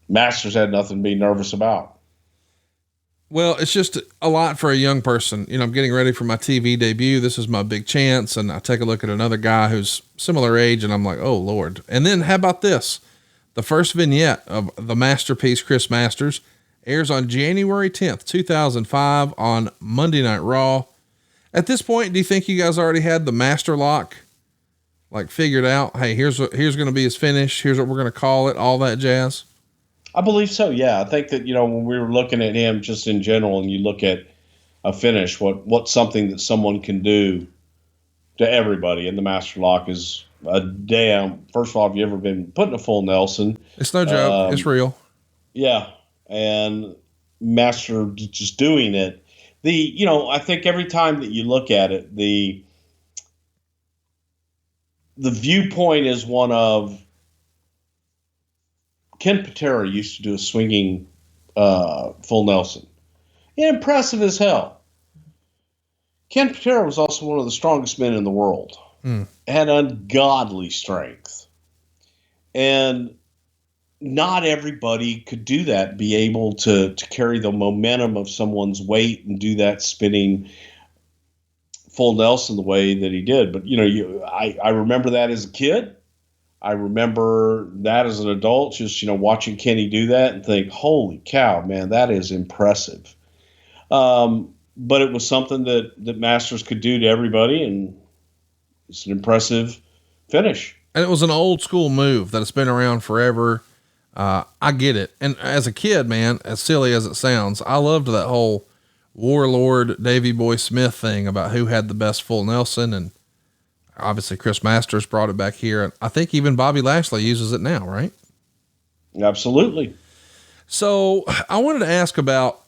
Speaker 2: Masters had nothing to be nervous about.
Speaker 1: Well, it's just a lot for a young person. I'm getting ready for my TV debut. This is my big chance. And I take a look at another guy who's similar age, and I'm like, oh Lord. And then how about this? The first vignette of the masterpiece Chris Masters airs on January 10th, 2005 on Monday Night Raw. At this point, do you think you guys already had the master lock figured out? Hey, here's going to be his finish. Here's what we're going to call it. All that jazz.
Speaker 2: I believe so. Yeah. I think that, when we were looking at him just in general, and you look at a finish, what's something that someone can do to everybody. And the master lock is first of all, have you ever been put in a full Nelson?
Speaker 1: It's no joke. It's real.
Speaker 2: Yeah. And Master just doing it. I think every time that you look at it, the viewpoint is one of Ken Patera used to do a swinging full Nelson. Impressive as hell. Ken Patera was also one of the strongest men in the world. Had ungodly strength. And not everybody could do that, be able to carry the momentum of someone's weight and do that spinning full Nelson the way that he did. But, I remember that as a kid. I remember that as an adult, just, watching Kenny do that and think, holy cow, man, that is impressive. But it was something that Masters could do to everybody, and it's an impressive finish.
Speaker 1: And it was an old school move that has been around forever. I get it. And as a kid, man, as silly as it sounds, I loved that whole Warlord Davey Boy Smith thing about who had the best full Nelson. And obviously Chris Masters brought it back here. And I think even Bobby Lashley uses it now, right?
Speaker 2: Absolutely.
Speaker 1: So I wanted to ask about,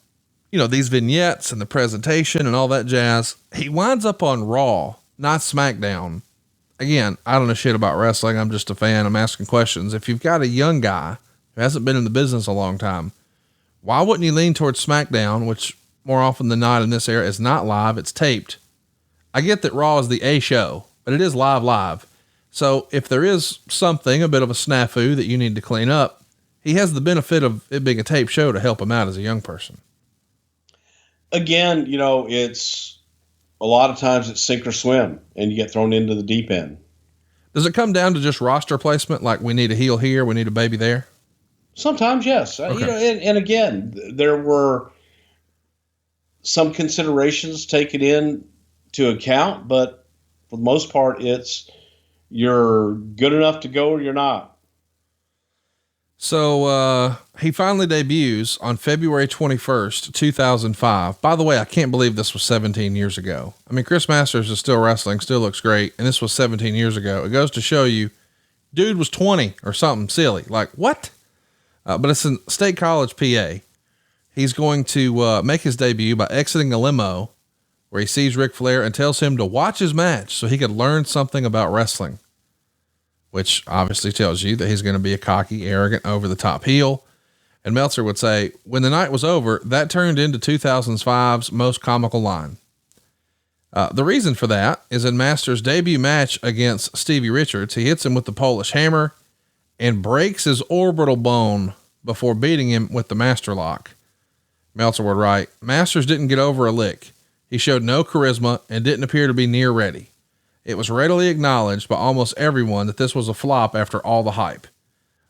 Speaker 1: these vignettes and the presentation and all that jazz. He winds up on Raw, not SmackDown. Again, I don't know shit about wrestling. I'm just a fan. I'm asking questions. If you've got a young guy who hasn't been in the business a long time, why wouldn't you lean towards SmackDown, which more often than not in this era is not live, it's taped. I get that Raw is the A show, but it is live. So if there is something, a bit of a snafu that you need to clean up, he has the benefit of it being a tape show to help him out as a young person.
Speaker 2: Again, it's a lot of times it's sink or swim and you get thrown into the deep end.
Speaker 1: Does it come down to just roster placement? Like we need a heel here, we need a baby there?
Speaker 2: Sometimes, yes.
Speaker 1: Okay.
Speaker 2: And again, there were some considerations taken in to account, but for the most part, it's you're good enough to go or you're not.
Speaker 1: So, he finally debuts on February 21st, 2005. By the way, I can't believe this was 17 years ago. I mean, Chris Masters is still wrestling, still looks great. And this was 17 years ago. It goes to show you, dude was 20 or something silly. Like what? But it's in State College, PA. He's going to, make his debut by exiting a limo where he sees Ric Flair and tells him to watch his match so he could learn something about wrestling, which obviously tells you that he's going to be a cocky, arrogant, over the top heel. And Meltzer would say, when the night was over, that turned into 2005's most comical line. The reason for that is in Masters' debut match against Stevie Richards, he hits him with the Polish hammer and breaks his orbital bone before beating him with the Master Lock. Meltzer would write, Masters didn't get over a lick. He showed no charisma and didn't appear to be near ready. It was readily acknowledged by almost everyone that this was a flop after all the hype.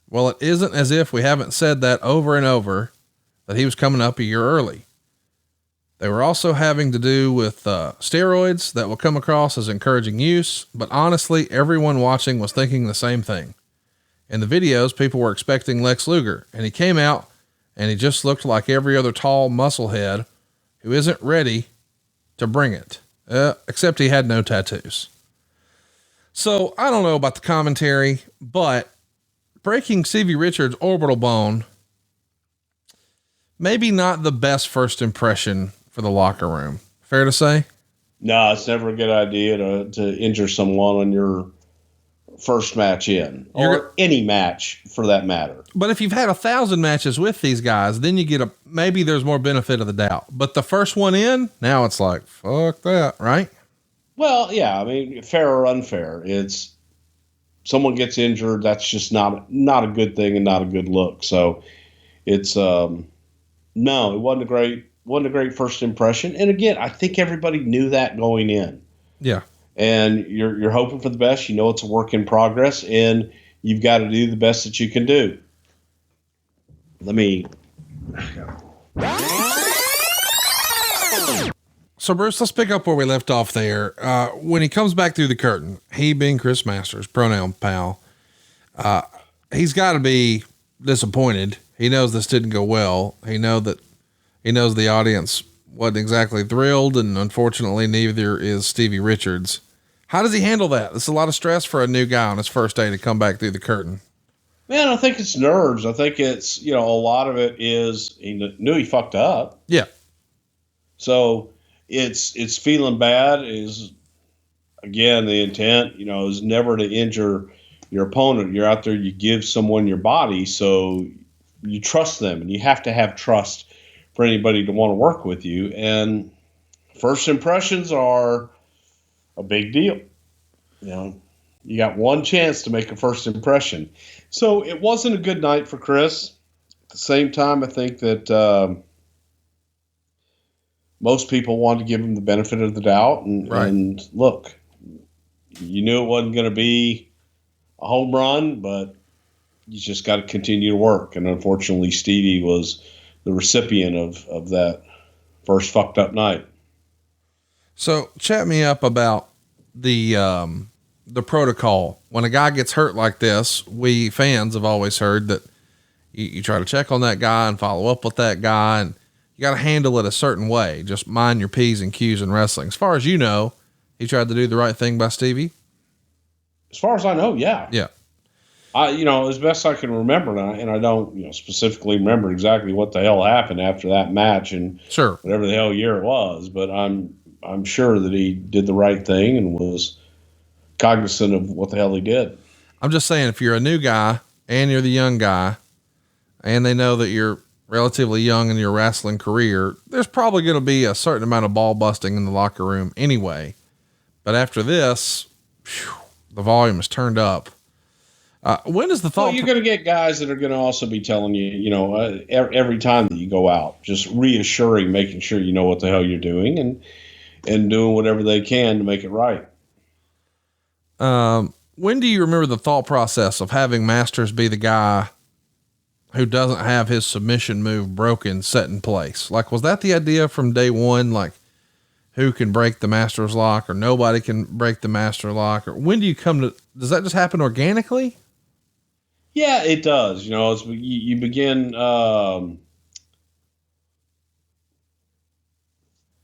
Speaker 1: Well, it isn't as if we haven't said that over and over, that he was coming up a year early. They were also having to do with steroids that will come across as encouraging use, but honestly, everyone watching was thinking the same thing. In the videos, people were expecting Lex Luger, and he came out and he just looked like every other tall musclehead who isn't ready to bring it, except he had no tattoos. So I don't know about the commentary, but breaking Stevie Richards' orbital bone, maybe not the best first impression for the locker room. Fair to say?
Speaker 2: No, it's never a good idea to injure someone on your first match in, or any match for that matter.
Speaker 1: But if you've had 1,000 matches with these guys, then you get maybe there's more benefit of the doubt, but the first one in, now it's like, fuck that, right?
Speaker 2: Well, yeah, I mean, fair or unfair, it's someone gets injured. That's just not a good thing and not a good look. So it's, no, it wasn't a great first impression. And again, I think everybody knew that going in.
Speaker 1: Yeah.
Speaker 2: And you're hoping for the best. It's a work in progress and you've got to do the best that you can do.
Speaker 1: So Bruce, let's pick up where we left off there. When he comes back through the curtain, he being Chris Masters, pronoun pal, he's got to be disappointed. He knows this didn't go well. He knows the audience wasn't exactly thrilled, and unfortunately neither is Stevie Richards. How does he handle that? It's a lot of stress for a new guy on his first day to come back through the curtain.
Speaker 2: Man, I think it's nerves. I think it's, a lot of it is he knew he fucked up.
Speaker 1: Yeah.
Speaker 2: So it's feeling bad again, the intent, is never to injure your opponent. You're out there, you give someone your body, so you trust them, and you have to have trust for anybody to want to work with you. And first impressions are a big deal. You got one chance to make a first impression. So it wasn't a good night for Chris. At the same time, I think that most people wanted to give him the benefit of the doubt. And look, you knew it wasn't going to be a home run, but you just got to continue to work. And unfortunately, Stevie was the recipient of that first fucked up night.
Speaker 1: So chat me up about the protocol. When a guy gets hurt like this, we fans have always heard that you try to check on that guy and follow up with that guy, and you got to handle it a certain way. Just mind your P's and Q's in wrestling. As far as you know, he tried to do the right thing by Stevie.
Speaker 2: As far as I know, yeah.
Speaker 1: Yeah.
Speaker 2: As best I can remember, and I don't, specifically remember exactly what the hell happened after that match and
Speaker 1: sure,
Speaker 2: whatever the hell year it was, but I'm sure that he did the right thing and was cognizant of what the hell he did.
Speaker 1: I'm just saying, if you're a new guy and you're the young guy and they know that you're relatively young in your wrestling career, there's probably going to be a certain amount of ball busting in the locker room anyway. But after this, the volume is turned up. When is the thought?
Speaker 2: Well, you're going to get guys that are going to also be telling you, every time that you go out, just reassuring, making sure you know what the hell you're doing and doing whatever they can to make it right.
Speaker 1: When do you remember the thought process of having Masters be the guy who doesn't have his submission move broken, set in place? Like, was that the idea from day one? Like, who can break the Master's lock, or nobody can break the Master lock? Or when do you does that just happen organically?
Speaker 2: Yeah, it does. As you begin,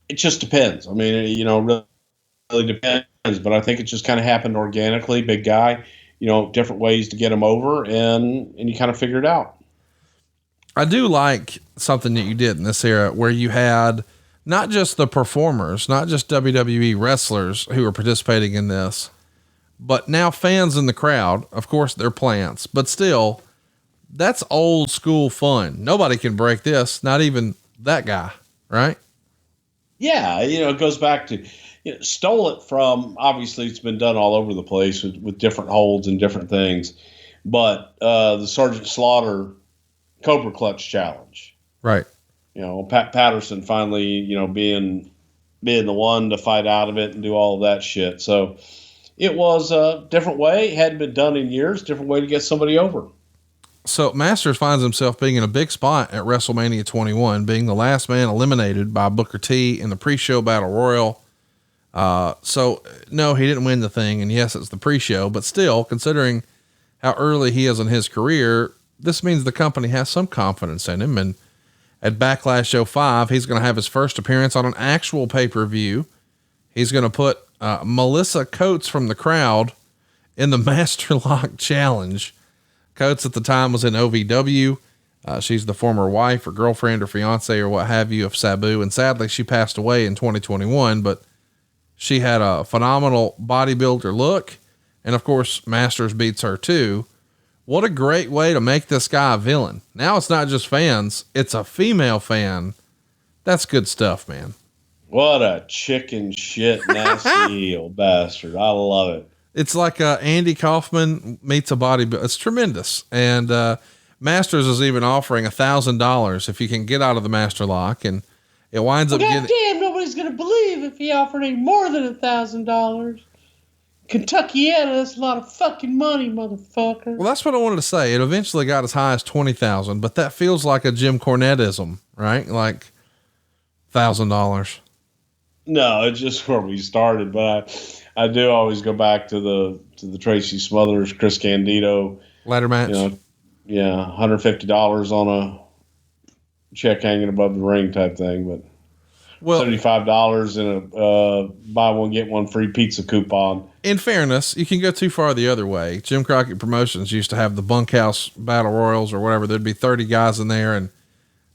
Speaker 2: it just depends. I mean, really depends, but I think it just kind of happened organically. Big guy, different ways to get him over, and you kind of figure it out.
Speaker 1: I do like something that you did in this era where you had not just the performers, not just WWE wrestlers who are participating in this, but now fans in the crowd. Of course, they're plants, but still, that's old school fun. Nobody can break this, not even that guy, right?
Speaker 2: Yeah, it goes back to, stole it from, obviously it's been done all over the place with different holds and different things, but the Sergeant Slaughter Cobra Clutch challenge.
Speaker 1: Right.
Speaker 2: Pat Patterson finally, being the one to fight out of it and do all of that shit. So it was a different way. It hadn't been done in years, different way to get somebody over.
Speaker 1: So Masters finds himself being in a big spot at WrestleMania 21, being the last man eliminated by Booker T in the pre-show battle royal. So no, he didn't win the thing. And yes, it's the pre-show, but still, considering how early he is in his career, this means the company has some confidence in him. And at Backlash 05, he's going to have his first appearance on an actual pay-per-view. He's going to put Melissa Coates from the crowd in the Master Lock Challenge. Coates at the time was in OVW. She's the former wife or girlfriend or fiance or what have you of Sabu. And sadly, she passed away in 2021, but she had a phenomenal bodybuilder look. And of course, Masters beats her too. What a great way to make this guy a villain. Now it's not just fans, it's a female fan. That's good stuff, man.
Speaker 2: What a chicken shit, nasty old bastard. I love it.
Speaker 1: It's like Andy Kaufman meets a bodybuilder. It's tremendous. And Masters is even offering $1,000 if you can get out of the Master Lock. And it winds up getting...
Speaker 2: Damn, nobody's going to believe if he offered any more than $1,000. Kentuckiana, that's a lot of fucking money, motherfucker.
Speaker 1: Well, that's what I wanted to say. It eventually got as high as 20,000, but that feels like a Jim Cornetteism, right? Like $1,000.
Speaker 2: No, it's just where we started, but I do always go back to the Tracy Smothers, Chris Candido
Speaker 1: Ladder match.
Speaker 2: $150 on a check hanging above the ring type thing, but $75 in a buy one get one free pizza coupon.
Speaker 1: In fairness, you can go too far the other way. Jim Crockett Promotions used to have the bunkhouse battle royals or whatever. There'd be 30 guys in there, and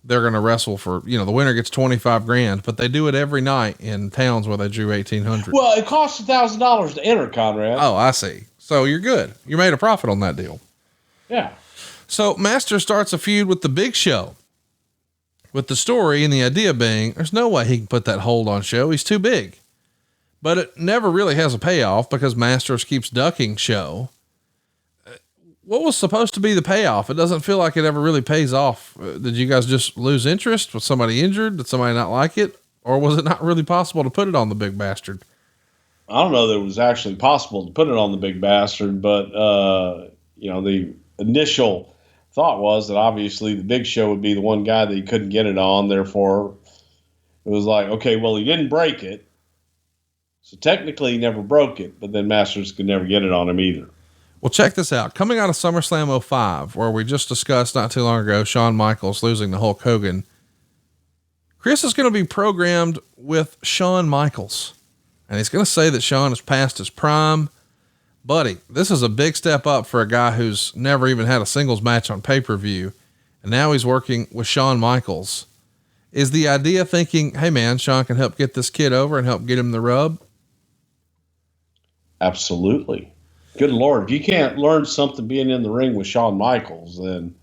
Speaker 1: they're going to wrestle for, the winner gets 25 grand, but they do it every night in towns where they drew 1,800.
Speaker 2: Well, it costs $1,000 to enter, Conrad.
Speaker 1: Oh, I see. So you're good. You made a profit on that deal.
Speaker 2: Yeah.
Speaker 1: So Master starts a feud with the Big Show, with the story and the idea being there's no way he can put that hold on Show. He's too big, but it never really has a payoff because Masters keeps ducking Show. What was supposed to be the payoff? It doesn't feel like it ever really pays off. Did you guys just lose interest? Was somebody injured? Did somebody not like it? Or was it not really possible to put it on the big bastard?
Speaker 2: I don't know that it was actually possible to put it on the big bastard, but, the initial thought was that obviously the Big Show would be the one guy that he couldn't get it on. Therefore, it was like, okay, well, he didn't break it. So technically he never broke it, but then Masters could never get it on him either.
Speaker 1: Well, check this out. Coming out of SummerSlam 05, where we just discussed not too long ago, Shawn Michaels losing to Hulk Hogan, Chris is going to be programmed with Shawn Michaels. And he's going to say that Shawn is past his prime. Buddy, this is a big step up for a guy who's never even had a singles match on pay-per-view. And now he's working with Shawn Michaels. Is the idea thinking, hey man, Shawn can help get this kid over and help get him the rub?
Speaker 2: Absolutely. Good Lord. If you can't learn something being in the ring with Shawn Michaels, then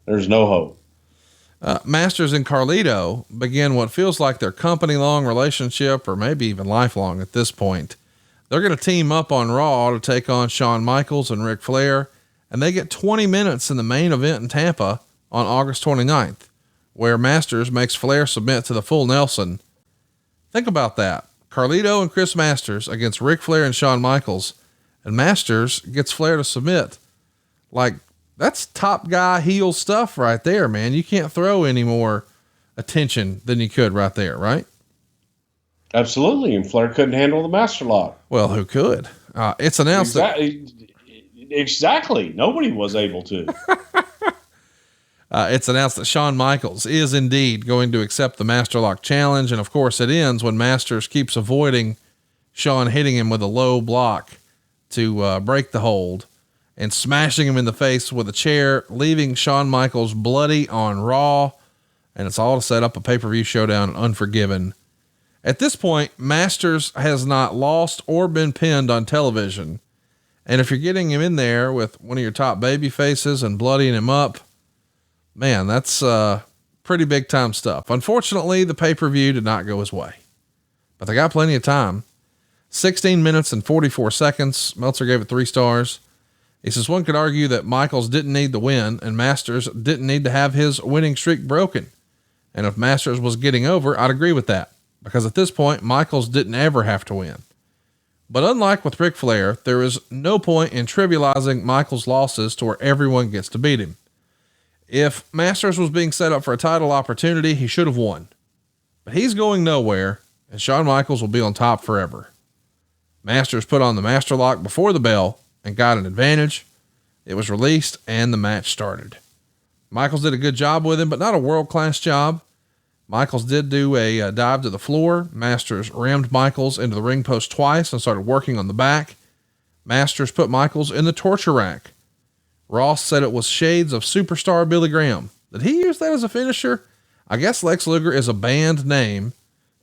Speaker 2: there's no hope.
Speaker 1: Masters and Carlito begin what feels like their company-long relationship, or maybe even lifelong at this point. They're going to team up on Raw to take on Shawn Michaels and Ric Flair, and they get 20 minutes in the main event in Tampa on August 29th, where Masters makes Flair submit to the full Nelson. Think about that. Carlito and Chris Masters against Ric Flair and Shawn Michaels, and Masters gets Flair to submit. Like, that's top guy heel stuff right there, man. You can't throw any more attention than you could right there, right?
Speaker 2: Absolutely. And Flair couldn't handle the master lock.
Speaker 1: Well, who could? It's announced
Speaker 2: exactly. Nobody was able to.
Speaker 1: It's announced that Shawn Michaels is indeed going to accept the master lock challenge. And of course it ends when Masters keeps avoiding Shawn hitting him with a low block to break the hold and smashing him in the face with a chair, leaving Shawn Michaels bloody on Raw. And it's all to set up a pay-per-view showdown in Unforgiven. At this point, Masters has not lost or been pinned on television. And if you're getting him in there with one of your top baby faces and bloodying him up, man, that's pretty big time stuff. Unfortunately, the pay-per-view did not go his way, but they got plenty of time. 16 minutes and 44 seconds. Meltzer gave it 3 stars. He says one could argue that Michaels didn't need the win and Masters didn't need to have his winning streak broken. And if Masters was getting over, I'd agree with that, because at this point, Michaels didn't ever have to win. But unlike with Ric Flair, there is no point in trivializing Michaels' losses to where everyone gets to beat him. If Masters was being set up for a title opportunity, he should have won. But he's going nowhere, and Shawn Michaels will be on top forever. Masters put on the master lock before the bell and got an advantage. It was released, and the match started. Michaels did a good job with him, but not a world-class job. Michaels did do a dive to the floor. Masters rammed Michaels into the ring post twice and started working on the back. Masters put Michaels in the torture rack. Ross said it was shades of superstar Billy Graham. Did he use that as a finisher? I guess Lex Luger is a banned name,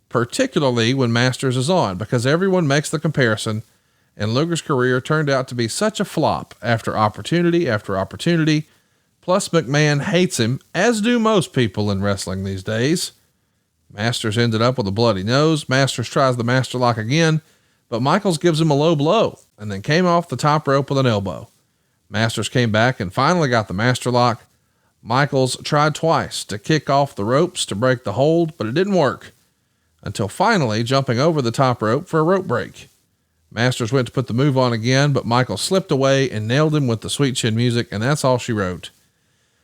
Speaker 1: particularly when Masters is on, because everyone makes the comparison, and Luger's career turned out to be such a flop after opportunity after opportunity. Plus McMahon hates him, as do most people in wrestling these days. Masters ended up with a bloody nose. Masters tries the master lock again, but Michaels gives him a low blow and then came off the top rope with an elbow. Masters came back and finally got the master lock. Michaels tried twice to kick off the ropes to break the hold, but it didn't work until finally jumping over the top rope for a rope break. Masters went to put the move on again, but Michaels slipped away and nailed him with the sweet chin music, and that's all she wrote.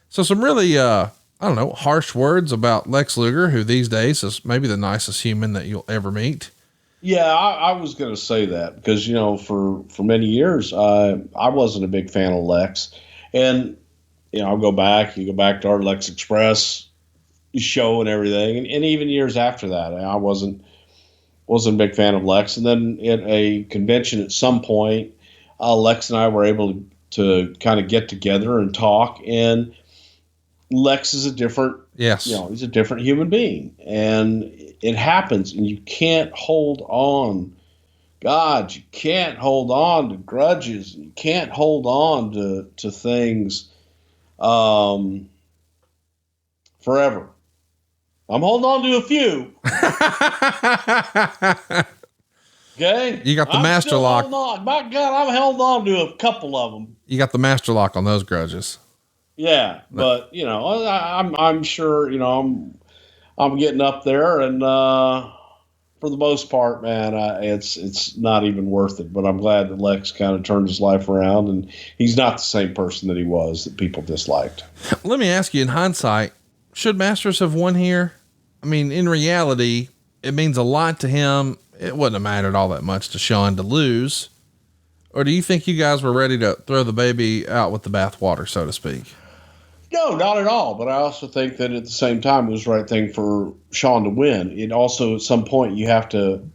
Speaker 1: So some really, harsh words about Lex Luger, who these days is maybe the nicest human that you'll ever meet.
Speaker 2: Yeah, I was going to say that because, for many years, I wasn't a big fan of Lex. And, you go back to our Lex Express show and everything. And even years after that, I wasn't a big fan of Lex. And then at a convention at some point, Lex and I were able to kind of get together and talk. And Lex is a different,
Speaker 1: Yes.
Speaker 2: he's a different human being, and it happens, and you can't hold on. God, you can't hold on to grudges. You can't hold on to things forever. I'm holding on to a few. Okay?
Speaker 1: You got the master lock.
Speaker 2: My God, I'm held on to a couple of them.
Speaker 1: You got the master lock on those grudges.
Speaker 2: Yeah, but I'm sure, I'm getting up there, and for the most part, man, it's not even worth it. But I'm glad that Lex kind of turned his life around, and he's not the same person that he was that people disliked.
Speaker 1: Let me ask you, in hindsight, should Masters have won here? I mean, in reality, it means a lot to him. It wouldn't have mattered all that much to Shawn to lose. Or do you think you guys were ready to throw the baby out with the bathwater, so to speak?
Speaker 2: No, not at all. But I also think that at the same time, it was the right thing for Shawn to win. It also, at some point, you have to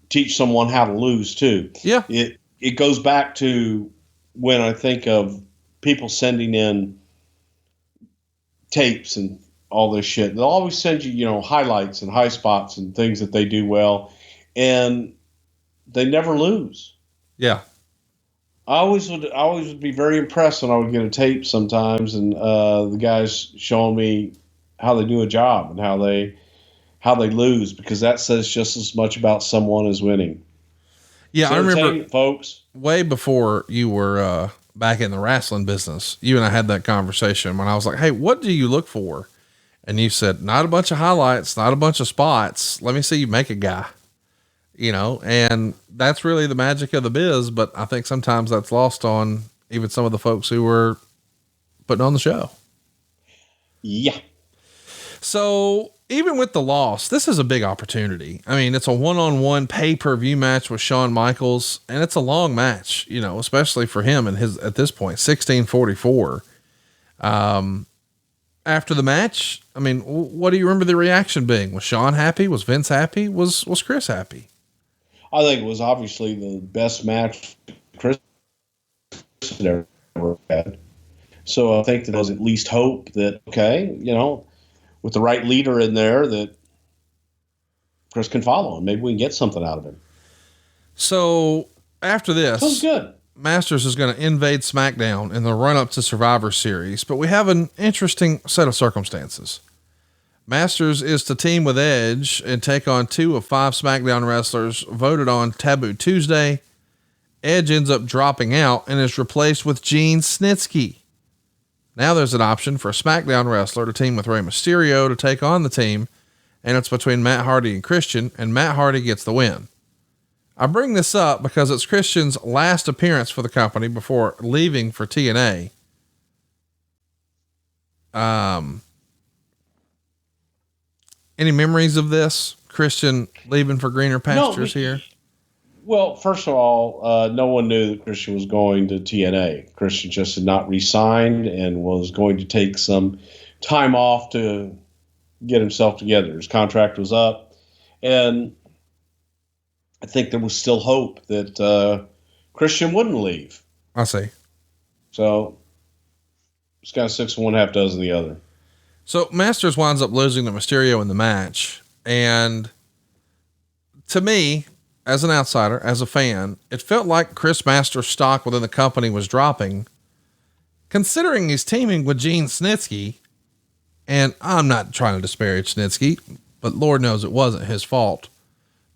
Speaker 2: teach someone how to lose too.
Speaker 1: Yeah.
Speaker 2: It goes back to when I think of people sending in tapes and all this shit. They'll always send you, highlights and high spots and things that they do well, and they never lose.
Speaker 1: Yeah.
Speaker 2: I always would be very impressed when I would get a tape sometimes, and the guys showing me how they do a job and how they lose, because that says just as much about someone as winning.
Speaker 1: Yeah, I remember,
Speaker 2: folks,
Speaker 1: way before you were back in the wrestling business, you and I had that conversation when I was like, "Hey, what do you look for?" And you said, "Not a bunch of highlights, not a bunch of spots. Let me see you make a guy." And that's really the magic of the biz. But I think sometimes that's lost on even some of the folks who were putting on the show.
Speaker 2: Yeah.
Speaker 1: So even with the loss, this is a big opportunity. I mean, it's a one-on-one pay-per-view match with Shawn Michaels, and it's a long match, especially for him and at this point, 1644. After the match, I mean, what do you remember the reaction being? Was Shawn happy? Was Vince happy? Was Chris happy?
Speaker 2: I think it was obviously the best match Chris had ever had. So I think that there was at least hope that, okay, with the right leader in there, that Chris can follow him. Maybe we can get something out of him.
Speaker 1: So after this,
Speaker 2: sounds good.
Speaker 1: Masters is going to invade SmackDown in the run up to Survivor Series, but we have an interesting set of circumstances. Masters is to team with Edge and take on 2 of 5 SmackDown wrestlers voted on Taboo Tuesday. Edge ends up dropping out and is replaced with Gene Snitsky. Now there's an option for a SmackDown wrestler to team with Rey Mysterio to take on the team, and it's between Matt Hardy and Christian, and Matt Hardy gets the win. I bring this up because it's Christian's last appearance for the company before leaving for TNA. Any memories of this? Christian leaving for greener pastures here?
Speaker 2: Well, first of all, no one knew that Christian was going to TNA. Christian just had not re-signed and was going to take some time off to get himself together. His contract was up, and I think there was still hope that Christian wouldn't leave.
Speaker 1: I see.
Speaker 2: So it's kind of 6 of one, half dozen the other.
Speaker 1: So Masters winds up losing to Mysterio in the match. And to me, as an outsider, as a fan, it felt like Chris Masters' stock within the company was dropping, considering he's teaming with Gene Snitsky. And I'm not trying to disparage Snitsky, but Lord knows it wasn't his fault.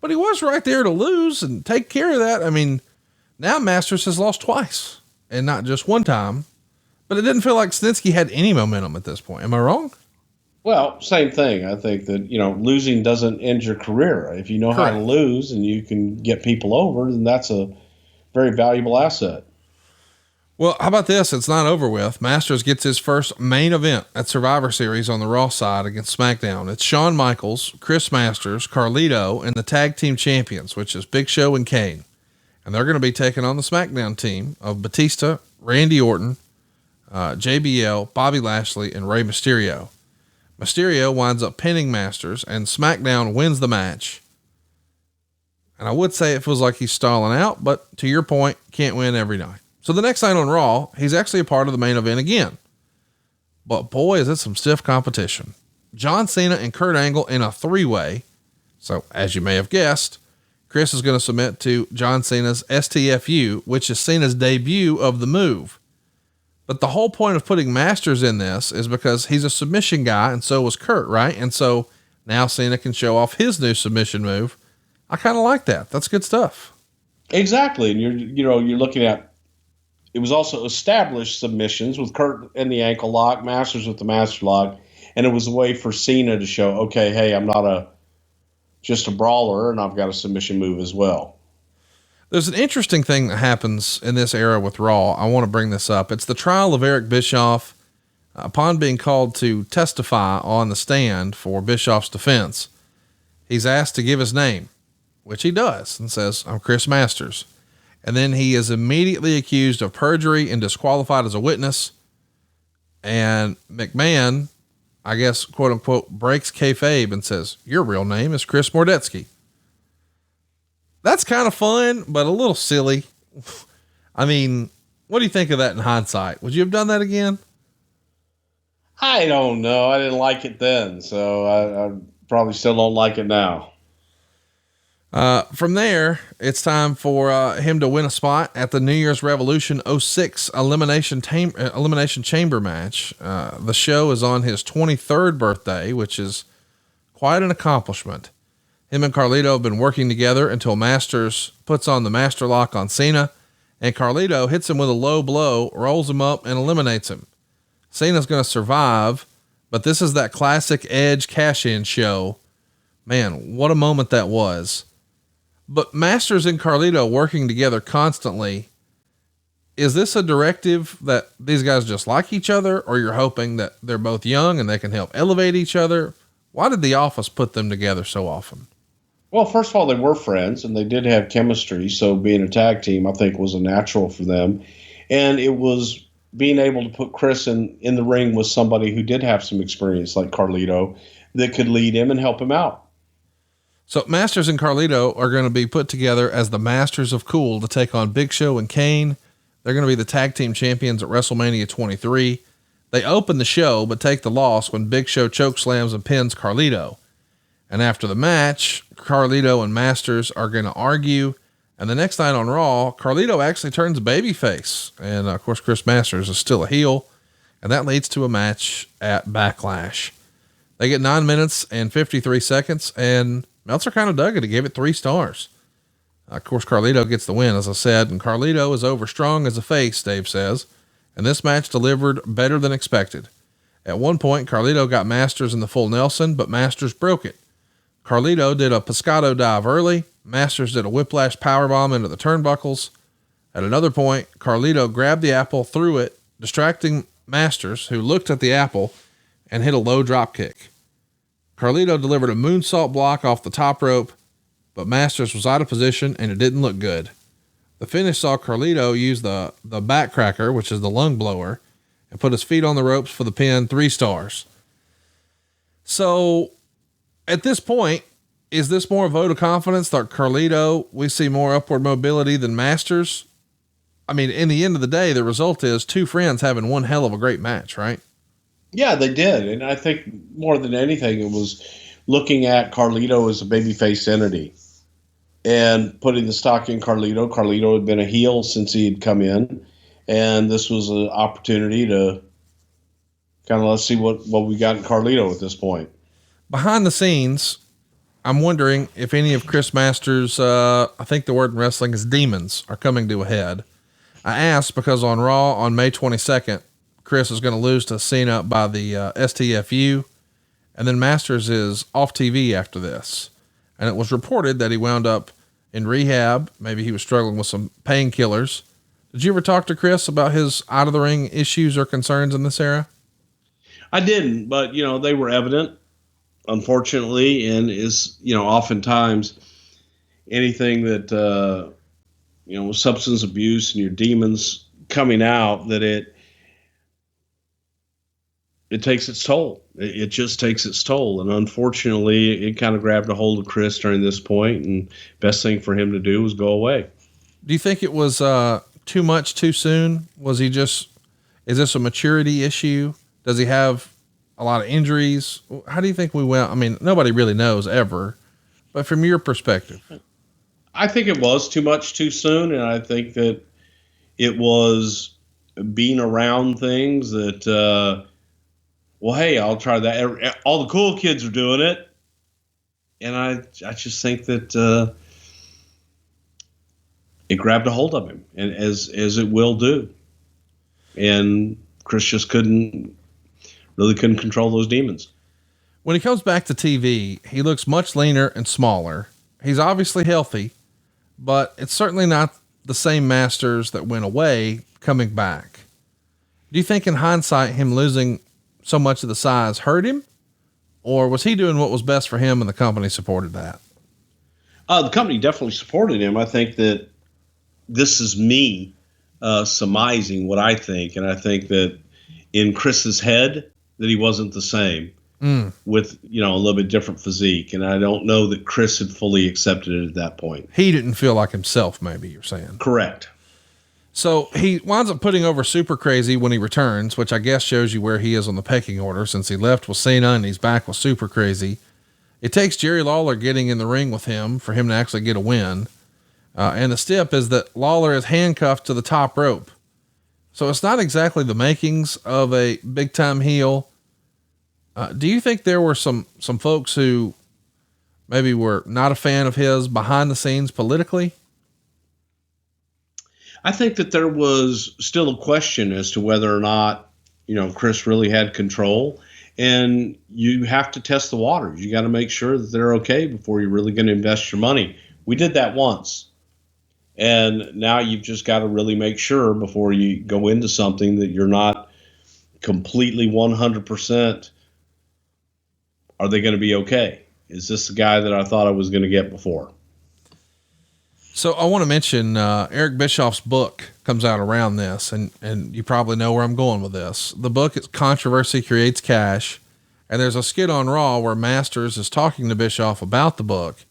Speaker 1: But he was right there to lose and take care of that. I mean, now Masters has lost twice and not just one time, but it didn't feel like Snitsky had any momentum at this point. Am I wrong?
Speaker 2: Well, same thing. I think that, losing doesn't end your career. If you know how to lose and you can get people over, then that's a very valuable asset.
Speaker 1: Well, how about this? It's not over with. Masters gets his first main event at Survivor Series on the Raw side against SmackDown. It's Shawn Michaels, Chris Masters, Carlito, and the tag team champions, which is Big Show and Kane. And they're going to be taking on the SmackDown team of Batista, Randy Orton, JBL, Bobby Lashley, and Rey Mysterio. Mysterio winds up pinning Masters, and SmackDown wins the match. And I would say it feels like he's stalling out, but to your point, can't win every night. So the next night on Raw, he's actually a part of the main event again. but boy, is it some stiff competition. John Cena and Kurt Angle in a 3-way. So as you may have guessed, Chris is going to submit to John Cena's STFU, which is Cena's debut of the move. But the whole point of putting Masters in this is because he's a submission guy, and so was Kurt, right? And so now Cena can show off his new submission move. I kind of like that. That's good stuff.
Speaker 2: Exactly. And you're looking at, it was also established submissions with Kurt and the ankle lock, Masters with the master lock. And it was a way for Cena to show, okay, hey, I'm not just a brawler, and I've got a submission move as well.
Speaker 1: There's an interesting thing that happens in this era with Raw. I want to bring this up. It's the trial of Eric Bischoff. Upon being called to testify on the stand for Bischoff's defense, he's asked to give his name, which he does, and says, I'm Chris Masters. And then he is immediately accused of perjury and disqualified as a witness. And McMahon, I guess, quote unquote, breaks kayfabe and says, your real name is Chris Mordetsky. That's kind of fun, but a little silly. I mean, what do you think of that in hindsight? Would you have done that again?
Speaker 2: I don't know. I didn't like it then, so I probably still don't like it now.
Speaker 1: From there, it's time for him to win a spot at the New Year's Revolution 06 Elimination Chamber match. The show is on his 23rd birthday, which is quite an accomplishment. Him and Carlito have been working together until Masters puts on the master lock on Cena, and Carlito hits him with a low blow, rolls him up, and eliminates him. Cena's going to survive, but this is that classic Edge cash-in show. Man, what a moment that was. But Masters and Carlito working together constantly, is this a directive that these guys just like each other, or you're hoping that they're both young and they can help elevate each other? Why did the Office put them together so often?
Speaker 2: Well, first of all, they were friends and they did have chemistry. So being a tag team, I think, was a natural for them. And it was being able to put Chris in the ring with somebody who did have some experience like Carlito that could lead him and help him out.
Speaker 1: So Masters and Carlito are going to be put together as the Masters of Cool to take on Big Show and Kane. They're going to be the tag team champions at WrestleMania 23. They open the show, but take the loss when Big Show chokeslams and pins Carlito. And after the match, Carlito and Masters are going to argue. And the next night on Raw, Carlito actually turns babyface. And of course, Chris Masters is still a heel. And that leads to a match at Backlash. They get 9 minutes and 53 seconds, and Meltzer kind of dug it. He gave it 3 stars. Of course, Carlito gets the win, as I said, and Carlito is overstrong as a face, Dave says. And this match delivered better than expected. At one point, Carlito got Masters in the full Nelson, but Masters broke it. Carlito did a Pescado dive early. Masters did a whiplash powerbomb into the turnbuckles. At another point, Carlito grabbed the apple, threw it, distracting Masters, who looked at the apple and hit a low drop kick. Carlito delivered a moonsault block off the top rope, but Masters was out of position and it didn't look good. The finish saw Carlito use the backcracker, which is the lung blower, and put his feet on the ropes for the pin, 3 stars. So at this point, is this more a vote of confidence that Carlito, we see more upward mobility than Masters? I mean, in the end of the day, the result is 2 friends having one hell of a great match, right?
Speaker 2: Yeah, they did. And I think more than anything, it was looking at Carlito as a babyface entity and putting the stock in Carlito. Carlito had been a heel since he had come in, and this was an opportunity to kind of let's see what we got in Carlito at this point.
Speaker 1: Behind the scenes, I'm wondering if any of Chris Masters', I think the word in wrestling is demons, are coming to a head. I asked because on Raw on May 22nd, Chris is going to lose to Cena by the STFU, and then Masters is off TV after this. And it was reported that he wound up in rehab. Maybe he was struggling with some painkillers. Did you ever talk to Chris about his out of the ring issues or concerns in this era?
Speaker 2: I didn't, but they were evident, unfortunately, and is, oftentimes anything that, substance abuse and your demons coming out, that it takes its toll. It just takes its toll. And unfortunately, it kind of grabbed a hold of Chris during this point, and best thing for him to do was go away.
Speaker 1: Do you think it was too much too soon? Is this a maturity issue Does he have a lot of injuries? How do you think we went? I mean, nobody really knows ever, but from your perspective.
Speaker 2: I think it was too much too soon, and I think that it was being around things that, well, hey, I'll try that. All the cool kids are doing it, and I just think that it grabbed a hold of him, and as it will do, and Chris just couldn't control those demons.
Speaker 1: When he comes back to TV, he looks much leaner and smaller. He's obviously healthy, but it's certainly not the same Masters that went away coming back. Do you think in hindsight, him losing so much of the size hurt him, or was he doing what was best for him and the company supported that?
Speaker 2: The company definitely supported him. I think that this is me surmising what I think. And I think that in Chris's head that he wasn't the same with, a little bit different physique. And I don't know that Chris had fully accepted it at that point.
Speaker 1: He didn't feel like himself, maybe you're saying.
Speaker 2: Correct.
Speaker 1: So he winds up putting over Super Crazy when he returns, which I guess shows you where he is on the pecking order since he left with Cena and he's back with Super Crazy. It takes Jerry Lawler getting in the ring with him for him to actually get a win. And the stip is that Lawler is handcuffed to the top rope. So it's not exactly the makings of a big time heel. Do you think there were some folks who maybe were not a fan of his behind the scenes politically?
Speaker 2: I think that there was still a question as to whether or not, Chris really had control, and you have to test the waters. You got to make sure that they're okay before you're really going to invest your money. We did that once. And now you've just got to really make sure before you go into something that you're not completely 100%. Are they going to be okay? Is this the guy that I thought I was going to get before?
Speaker 1: So I want to mention, Eric Bischoff's book comes out around this, and you probably know where I'm going with this. The book is Controversy Creates Cash. And there's a skit on Raw where Masters is talking to Bischoff about the book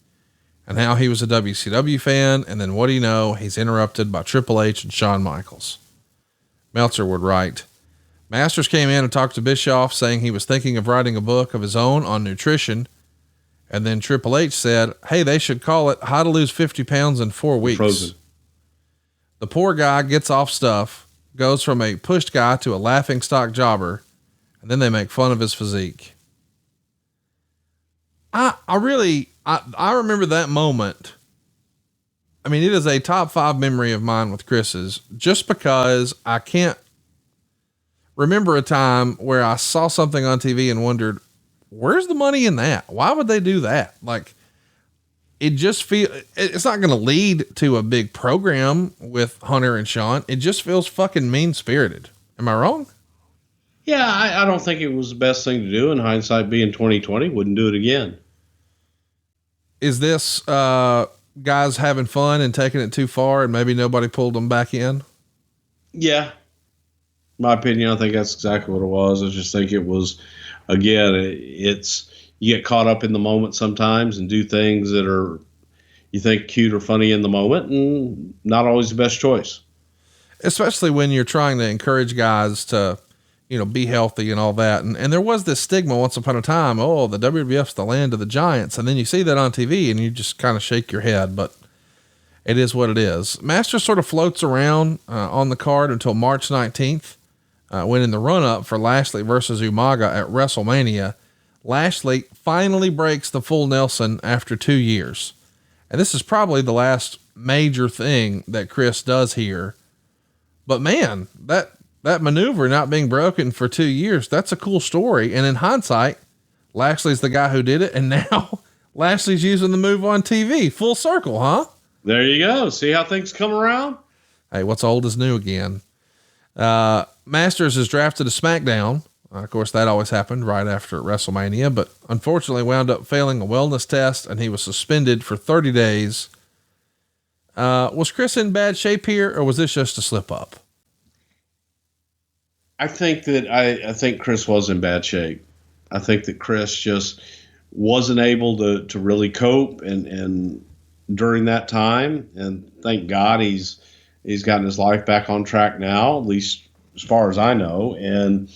Speaker 1: and how he was a WCW fan. And then what do you know? He's interrupted by Triple H and Shawn Michaels. Meltzer would write, Masters came in and talked to Bischoff saying he was thinking of writing a book of his own on nutrition. And then Triple H said, hey, they should call it How to Lose 50 Pounds in 4 Weeks. Frozen. The poor guy gets off stuff, goes from a pushed guy to a laughing stock jobber. And then they make fun of his physique. I remember that moment. I mean, it is a top 5 memory of mine with Chris's, just because I can't remember a time where I saw something on TV and wondered, where's the money in that? Why would they do that? Like, it just it's not going to lead to a big program with Hunter and Shawn. It just feels fucking mean spirited. Am I wrong?
Speaker 2: Yeah. I don't think it was the best thing to do. In hindsight, being 2020, wouldn't do it again.
Speaker 1: Is this, guys having fun and taking it too far and maybe nobody pulled them back in?
Speaker 2: Yeah. My opinion, I think that's exactly what it was. I just think it was, again, it's, you get caught up in the moment sometimes and do things that are, you think cute or funny in the moment, and not always the best choice. Especially
Speaker 1: when you're trying to encourage guys to, be healthy and all that. And there was this stigma once upon a time. Oh, the WWF's the land of the giants. And then you see that on TV and you just kind of shake your head, but it is what it is. Masters sort of floats around on the card until March 19th, when in the run up for Lashley versus Umaga at WrestleMania, Lashley finally breaks the full Nelson after 2 years. And this is probably the last major thing that Chris does here, but man, that maneuver not being broken for 2 years, that's a cool story. And in hindsight, Lashley's the guy who did it. And now Lashley's using the move on TV. Full circle, huh?
Speaker 2: There you go. See how things come around?
Speaker 1: Hey, what's old is new again. Masters is drafted to SmackDown. Of course, that always happened right after WrestleMania, but unfortunately wound up failing a wellness test and he was suspended for 30 days. Was Chris in bad shape here, or was this just a slip up?
Speaker 2: I think Chris was in bad shape. I think that Chris just wasn't able to really cope and during that time. And thank God he's gotten his life back on track now, at least as far as I know. And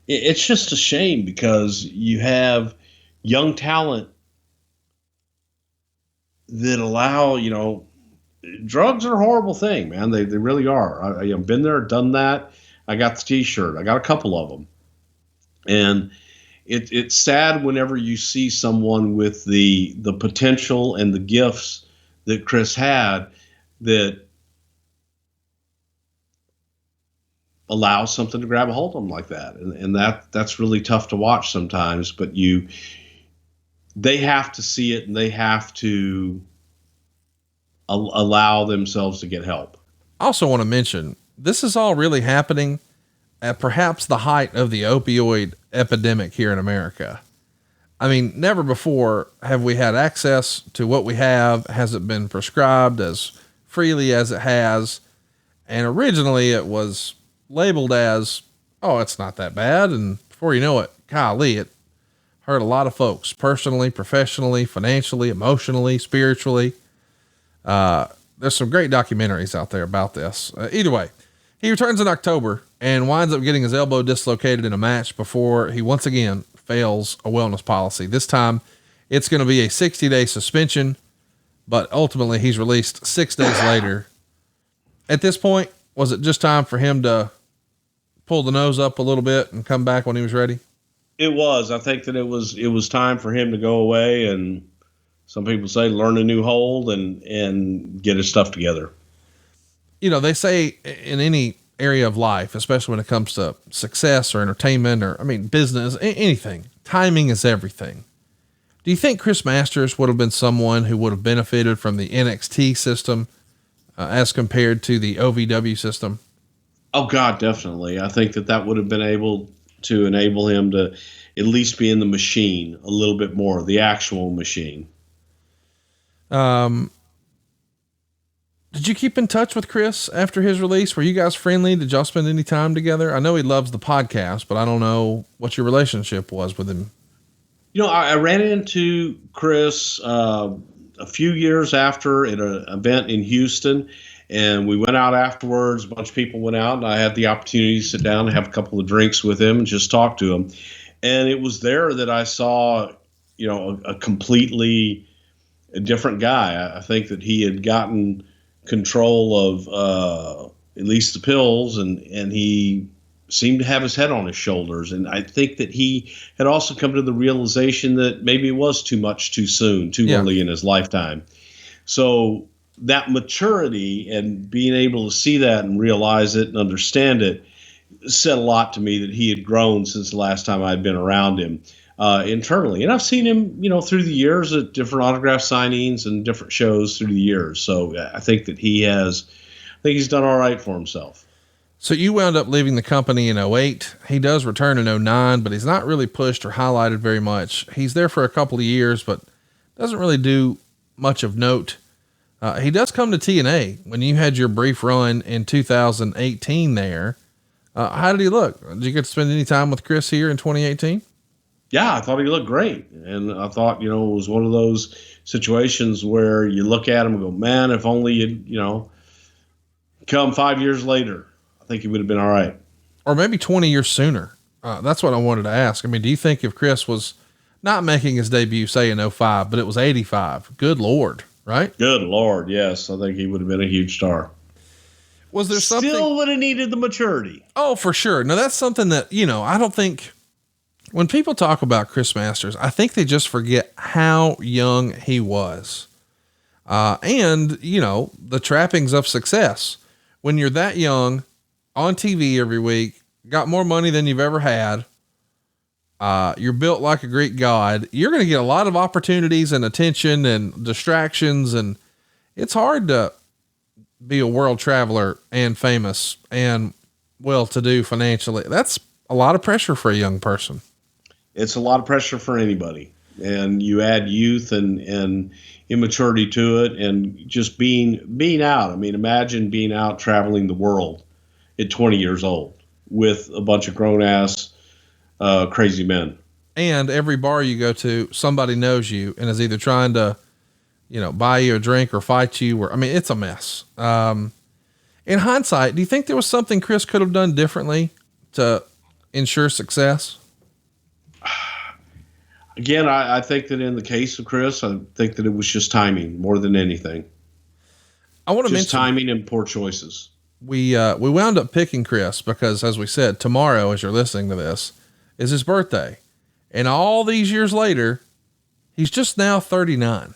Speaker 2: it's just a shame because you have young talent that allow, drugs are a horrible thing, man. They really are. I've been there, done that. I got the t-shirt. I got a couple of them. And it's sad whenever you see someone with the potential and the gifts that Chris had that allows something to grab a hold of them like that. And that's really tough to watch sometimes, but they have to see it and they have to allow themselves to get help.
Speaker 1: I also want to mention, this is all really happening at perhaps the height of the opioid epidemic here in America. I mean, never before have we had access to what we have. Has it been prescribed as freely as it has? And originally it was labeled as, oh, it's not that bad. And before you know it, golly, it hurt a lot of folks personally, professionally, financially, emotionally, spiritually. There's some great documentaries out there about this. Either way, he returns in October and winds up getting his elbow dislocated in a match before he once again fails a wellness policy. This time it's going to be a 60-day suspension, but ultimately he's released 6 days later. At this point, was it just time for him to pull the nose up a little bit and come back when he was ready?
Speaker 2: It was. I think that it was time for him to go away, and some people say learn a new hold and get his stuff together.
Speaker 1: They say in any area of life, especially when it comes to success or entertainment or, business, anything, timing is everything. Do you think Chris Masters would have been someone who would have benefited from the NXT system as compared to the OVW system?
Speaker 2: Oh God, definitely. I think that would have been able to enable him to at least be in the machine a little bit more, the actual machine.
Speaker 1: Did you keep in touch with Chris after his release? Were you guys friendly? Did y'all spend any time together? I know he loves the podcast, but I don't know what your relationship was with him.
Speaker 2: I ran into Chris a few years after at an event in Houston, and we went out afterwards. A bunch of people went out, and I had the opportunity to sit down and have a couple of drinks with him and just talk to him. And it was there that I saw, a completely different guy. I think that he had gotten control of at least the pills, and he seemed to have his head on his shoulders. And I think that he had also come to the realization that maybe it was too much too soon, too early in his lifetime. So that maturity and being able to see that and realize it and understand it said a lot to me that he had grown since the last time I'd been around him internally. And I've seen him, through the years at different autograph signings and different shows through the years. So I think that he's done all right for himself.
Speaker 1: So you wound up leaving the company in 2008. He does return in 2009, but he's not really pushed or highlighted very much. He's there for a couple of years, but doesn't really do much of note. He does come to TNA when you had your brief run in 2018 there. How did he look? Did you get to spend any time with Chris here in 2018?
Speaker 2: Yeah, I thought he looked great. And I thought, it was one of those situations where you look at him and go, man, if only you'd, come 5 years later, I think he would have been all right.
Speaker 1: Or maybe 20 years sooner. That's what I wanted to ask. Do you think if Chris was not making his debut, say in 2005, but it was 85, good Lord, right?
Speaker 2: Good Lord. Yes. I think he would have been a huge star.
Speaker 1: Was there something?
Speaker 2: Still would have needed the maturity.
Speaker 1: Oh, for sure. Now that's something that, I don't think when people talk about Chris Masters, I think they just forget how young he was. And the trappings of success when you're that young on TV every week, got more money than you've ever had. You're built like a Greek god. You're going to get a lot of opportunities and attention and distractions. And it's hard to be a world traveler and famous and well-to-do financially. That's a lot of pressure for a young person.
Speaker 2: It's a lot of pressure for anybody. And you add youth and immaturity to it, and just being out. Imagine being out traveling the world at 20 years old with a bunch of grown ass, crazy men.
Speaker 1: And every bar you go to, somebody knows you and is either trying to, buy you a drink or fight you, or, it's a mess. In hindsight, do you think there was something Chris could have done differently to ensure success?
Speaker 2: Again, I think that in the case of Chris, I think that it was just timing more than anything.
Speaker 1: I want to
Speaker 2: just
Speaker 1: mention
Speaker 2: timing and poor choices.
Speaker 1: We wound up picking Chris because, as we said, tomorrow, as you're listening to this, is his birthday. And all these years later, he's just now 39.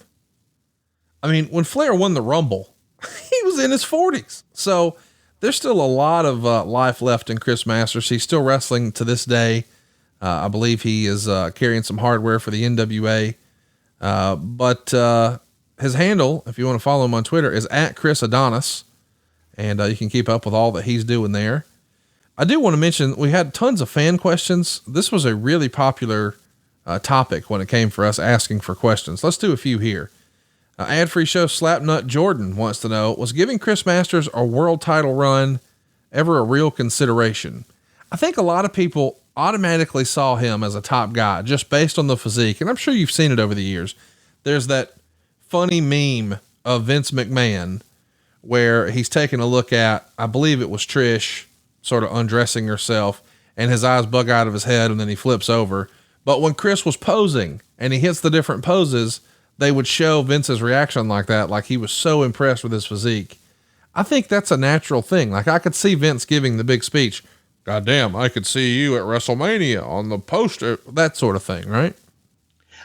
Speaker 1: I mean, when Flair won the Rumble, he was in his 40s. So there's still a lot of life left in Chris Masters. He's still wrestling to this day. I believe he is carrying some hardware for the NWA. But his handle, if you want to follow him on Twitter, is @ChrisAdonis. And you can keep up with all that he's doing there. I do want to mention, we had tons of fan questions. This was a really popular topic when it came for us asking for questions. Let's do a few here. Ad-free show Slapnut Jordan wants to know, was giving Chris Masters a world title run ever a real consideration? I think a lot of people automatically saw him as a top guy just based on the physique. And I'm sure you've seen it over the years. There's that funny meme of Vince McMahon where he's taking a look at, I believe it was Trish sort of undressing herself, and his eyes bug out of his head and then he flips over. But when Chris was posing and he hits the different poses, they would show Vince's reaction like that. Like he was so impressed with his physique. I think that's a natural thing. Like I could see Vince giving the big speech. God damn, I could see you at WrestleMania on the poster, that sort of thing, right?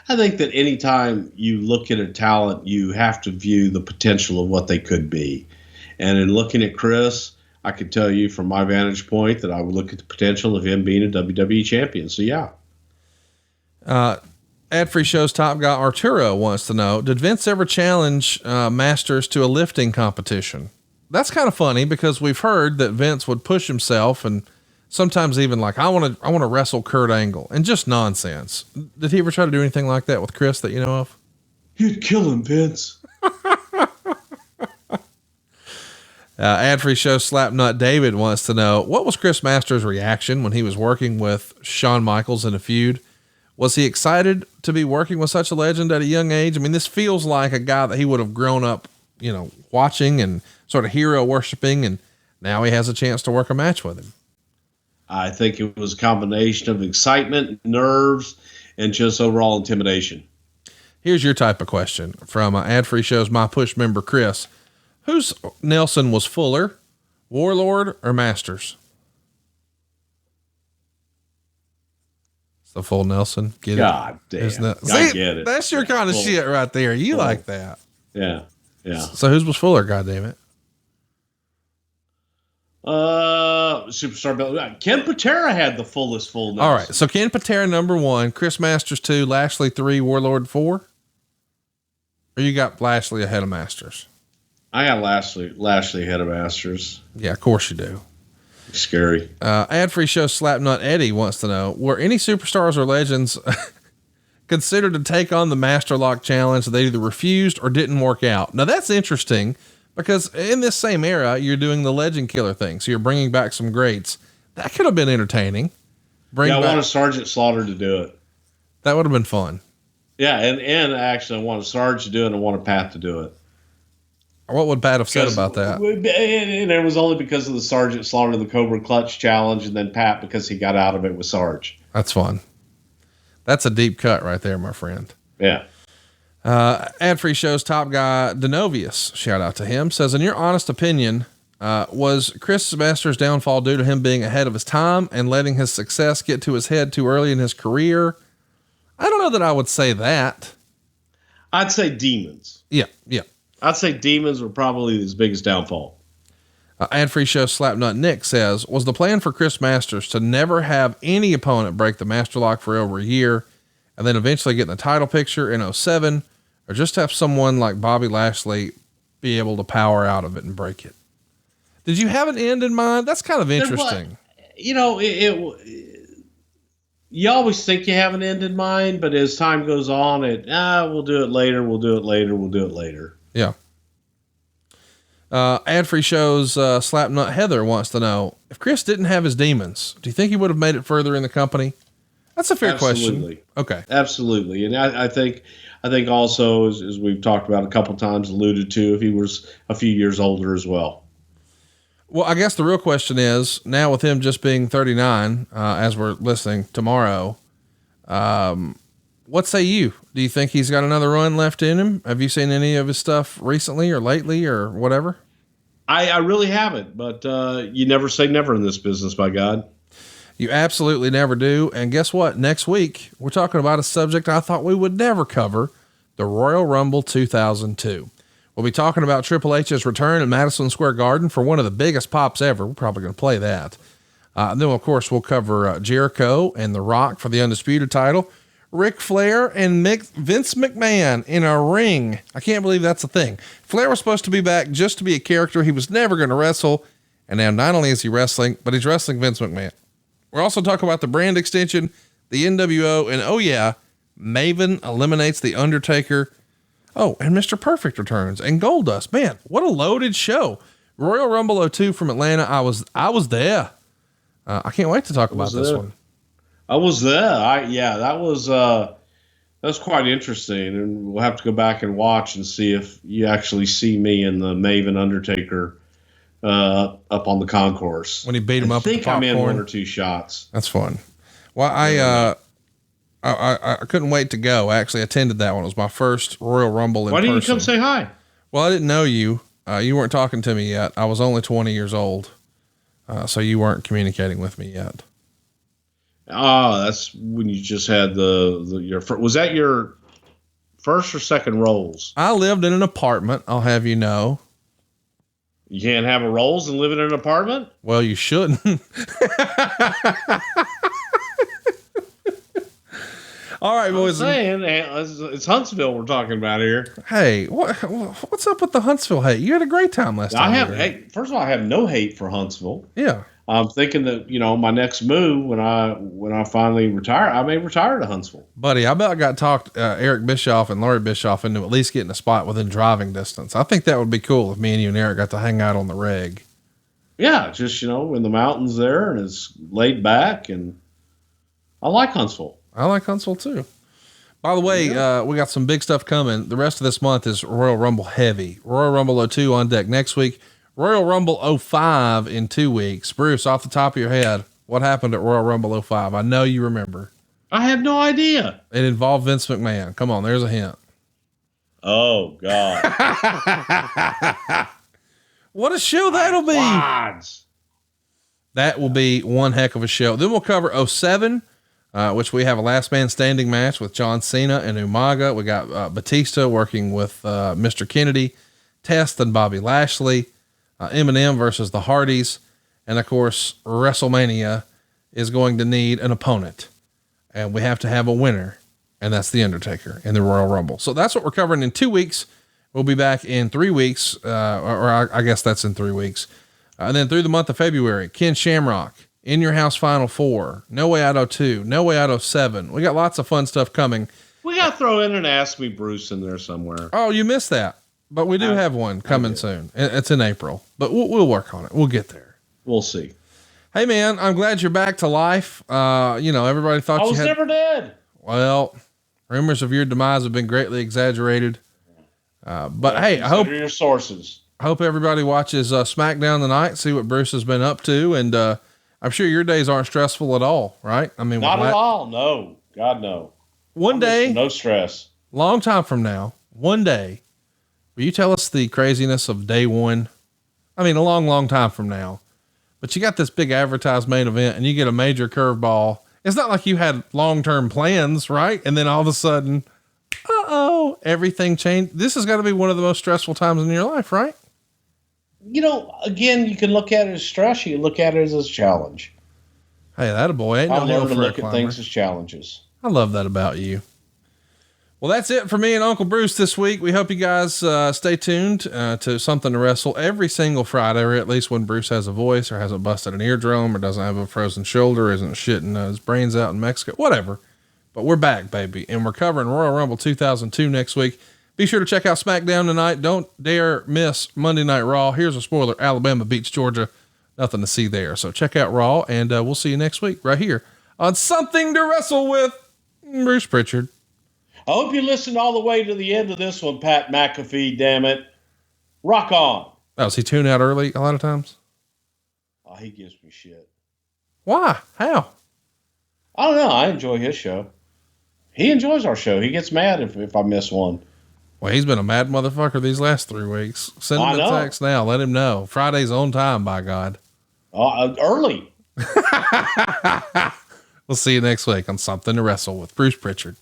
Speaker 2: I think that anytime you look at a talent, you have to view the potential of what they could be. And in looking at Chris, I could tell you from my vantage point that I would look at the potential of him being a WWE champion. So yeah.
Speaker 1: Ad-free show's top guy Arturo wants to know, did Vince ever challenge Masters to a lifting competition? That's kind of funny because we've heard that Vince would push himself and sometimes even like, I want to wrestle Kurt Angle, and just nonsense. Did he ever try to do anything like that with Chris that you know of?
Speaker 2: You'd kill him, Vince.
Speaker 1: Ad-free show Slapnut David wants to know, what was Chris Masters' reaction when he was working with Shawn Michaels in a feud? Was he excited to be working with such a legend at a young age? I mean, this feels like a guy that he would have grown up, watching and sort of hero worshiping. And now he has a chance to work a match with him.
Speaker 2: I think it was a combination of excitement, nerves, and just overall intimidation.
Speaker 1: Here's your type of question from Ad-free show's My Push member, Chris. Whose Nelson was fuller, Warlord or Masters? It's the full Nelson. Get
Speaker 2: God
Speaker 1: it?
Speaker 2: damn.
Speaker 1: I
Speaker 2: get it.
Speaker 1: That's your kind of shit right there. You like that.
Speaker 2: Yeah. Yeah.
Speaker 1: So whose was fuller? God damn it.
Speaker 2: Superstar belt. Ken Patera had the fullest full Nelson.
Speaker 1: All right. So Ken Patera, number 1, Chris Masters 2, Lashley 3, Warlord 4. Or you got Lashley ahead of Masters?
Speaker 2: I got Lashley ahead of Masters.
Speaker 1: Yeah, of course you do.
Speaker 2: Scary.
Speaker 1: Ad-free show Slapnut Eddie wants to know, were any superstars or legends considered to take on the Master Lock Challenge? They either refused or didn't work out. Now that's interesting because in this same era, you're doing the Legend Killer thing. So you're bringing back some greats. That could have been entertaining.
Speaker 2: I wanted Sergeant Slaughter to do it.
Speaker 1: That would have been fun.
Speaker 2: Yeah. And actually I wanted Sarge to do it and I wanted Pat to do it.
Speaker 1: What would Pat have said about that?
Speaker 2: And it was only because of the Sergeant Slaughter, the Cobra Clutch challenge, and then Pat because he got out of it with Sarge.
Speaker 1: That's fun. That's a deep cut right there, my friend.
Speaker 2: Yeah.
Speaker 1: Ad-free show's top guy, Denovius, shout out to him, says, in your honest opinion, was Chris Masters' downfall due to him being ahead of his time and letting his success get to his head too early in his career? I don't know that I would say that.
Speaker 2: I'd say demons.
Speaker 1: Yeah.
Speaker 2: I'd say demons were probably his biggest downfall.
Speaker 1: Ad-free show Slapnut Nick says, was the plan for Chris Masters to never have any opponent break the Master Lock for over a year and then eventually get in the title picture in 2007, or just have someone like Bobby Lashley be able to power out of it and break it? Did you have an end in mind? That's kind of interesting.
Speaker 2: You always think you have an end in mind, but as time goes on, we'll do it later. We'll do it later.
Speaker 1: Yeah. Ad-free shows Slapnut Heather wants to know, if Chris didn't have his demons, do you think he would have made it further in the company? That's a fair question. Okay.
Speaker 2: Absolutely. And I think also, as we've talked about a couple times, alluded to, if he was a few years older as well.
Speaker 1: Well, I guess the real question is now with him just being 39, as we're listening tomorrow, what say you? Do you think he's got another run left in him? Have you seen any of his stuff recently or lately or whatever?
Speaker 2: I really haven't, but you never say never in this business, by God.
Speaker 1: You absolutely never do. And guess what? Next week, we're talking about a subject I thought we would never cover, the Royal Rumble 2002. We'll be talking about Triple H's return at Madison Square Garden for one of the biggest pops ever. We're probably going to play that. Then, of course, we'll cover Jericho and The Rock for the Undisputed title. Ric Flair and Vince McMahon in a ring. I can't believe that's a thing. Flair was supposed to be back just to be a character. He was never going to wrestle. And now not only is he wrestling, but he's wrestling Vince McMahon. We're also talking about the brand extension, the NWO, and oh yeah, Maven eliminates The Undertaker. Oh, and Mr. Perfect returns and Goldust. Man, what a loaded show. Royal Rumble 02 from Atlanta. I was there. I can't wait to talk about this one.
Speaker 2: I was there. That was quite interesting. And we'll have to go back and watch and see if you actually see me and the Maven Undertaker up on the concourse.
Speaker 1: When he beat him up.
Speaker 2: I think I'm in one or two shots.
Speaker 1: That's fun. Well, I couldn't wait to go. I actually attended that one. It was my first Royal Rumble in person.
Speaker 2: Why didn't you come say hi?
Speaker 1: Well, I didn't know you. You weren't talking to me yet. I was only 20 years old. So you weren't communicating with me yet.
Speaker 2: Oh, that's when you just had was that your first or second Rolls?
Speaker 1: I lived in an apartment. I'll have you know.
Speaker 2: You can't have a Rolls and live in an apartment?
Speaker 1: Well, you shouldn't. All right, boys.
Speaker 2: It's Huntsville we're talking about here.
Speaker 1: Hey, what's up with the Huntsville hate? You had a great time last time.
Speaker 2: First of all, I have no hate for Huntsville.
Speaker 1: Yeah.
Speaker 2: I'm thinking that, my next move when I finally retire, I may retire to Huntsville.
Speaker 1: Buddy, I about got talked Eric Bischoff and Laurie Bischoff into at least getting a spot within driving distance. I think that would be cool if me and you and Eric got to hang out on the reg.
Speaker 2: Yeah, just, in the mountains there, and it's laid back, and I like Huntsville.
Speaker 1: I like Huntsville too. By the way, we got some big stuff coming. The rest of this month is Royal Rumble heavy. Royal Rumble 02 on deck next week. Royal Rumble 05 in 2 weeks. Bruce, off the top of your head, what happened at Royal Rumble 05? I know you remember.
Speaker 2: I have no idea.
Speaker 1: It involved Vince McMahon. Come on, there's a hint.
Speaker 2: Oh, God.
Speaker 1: What a show that'll be.
Speaker 2: Odds.
Speaker 1: That will be one heck of a show. Then we'll cover 07, which we have a last man standing match with John Cena and Umaga. We got Batista working with Mr. Kennedy, Test and Bobby Lashley. Eminem versus the Hardys. And of course, WrestleMania is going to need an opponent, and we have to have a winner. And that's The Undertaker in the Royal Rumble. So that's what we're covering in 2 weeks. We'll be back in 3 weeks. I guess that's in 3 weeks. And then through the month of February, Ken Shamrock, In Your House Final 4, No Way Out 02, No Way Out 07. We got lots of fun stuff coming.
Speaker 2: We got to throw in an Ask Me Bruce in there somewhere.
Speaker 1: Oh, you missed that. But we do have one coming soon. It's in April, but we'll work on it. We'll get there.
Speaker 2: We'll see.
Speaker 1: Hey man, I'm glad you're back to life. Everybody thought
Speaker 2: I was never dead.
Speaker 1: Well, rumors of your demise have been greatly exaggerated. But hey, I hope
Speaker 2: your sources.
Speaker 1: I hope everybody watches SmackDown tonight, see what Bruce has been up to. And, I'm sure your days aren't stressful at all, right? I mean,
Speaker 2: not at all. No, God, no.
Speaker 1: One day,
Speaker 2: no stress.
Speaker 1: Long time from now, one day, will you tell us the craziness of day one? I mean, a long, long time from now, but you got this big advertised main event and you get a major curveball. It's not like you had long-term plans, right? And then all of a sudden, everything changed. This has got to be one of the most stressful times in your life, right?
Speaker 2: Again, you can look at it as stress. You can look at it as a challenge.
Speaker 1: Hey, that a boy. Ain't
Speaker 2: I'll
Speaker 1: no
Speaker 2: learn to
Speaker 1: for
Speaker 2: look at things as challenges.
Speaker 1: I love that about you. Well, that's it for me and Uncle Bruce this week. We hope you guys stay tuned to Something to Wrestle every single Friday, or at least when Bruce has a voice or hasn't busted an eardrum or doesn't have a frozen shoulder, isn't shitting his brains out in Mexico, whatever. But we're back, baby, and we're covering Royal Rumble 2002 next week. Be sure to check out SmackDown tonight. Don't dare miss Monday Night Raw. Here's a spoiler. Alabama beats Georgia. Nothing to see there. So check out Raw, and we'll see you next week right here on Something to Wrestle with Bruce Prichard.
Speaker 2: I hope you listened all the way to the end of this one, Pat McAfee, damn it. Rock on.
Speaker 1: Oh, is he tuned out early a lot of times?
Speaker 2: he gives me shit.
Speaker 1: Why? How?
Speaker 2: I don't know. I enjoy his show. He enjoys our show. He gets mad if I miss one.
Speaker 1: Well, he's been a mad motherfucker these last 3 weeks. Send him a text now. Let him know. Friday's on time, by God.
Speaker 2: Early.
Speaker 1: We'll see you next week on Something to Wrestle with Bruce Prichard.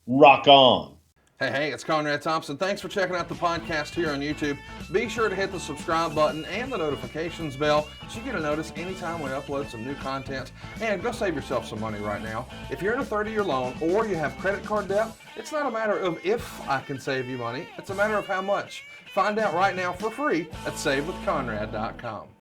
Speaker 2: Rock on.
Speaker 1: Hey, it's Conrad Thompson. Thanks for checking out the podcast here on YouTube. Be sure to hit the subscribe button and the notifications bell so you get a notice anytime we upload some new content. And go save yourself some money right now. If you're in a 30-year loan or you have credit card debt, it's not a matter of if I can save you money. It's a matter of how much. Find out right now for free at SaveWithConrad.com.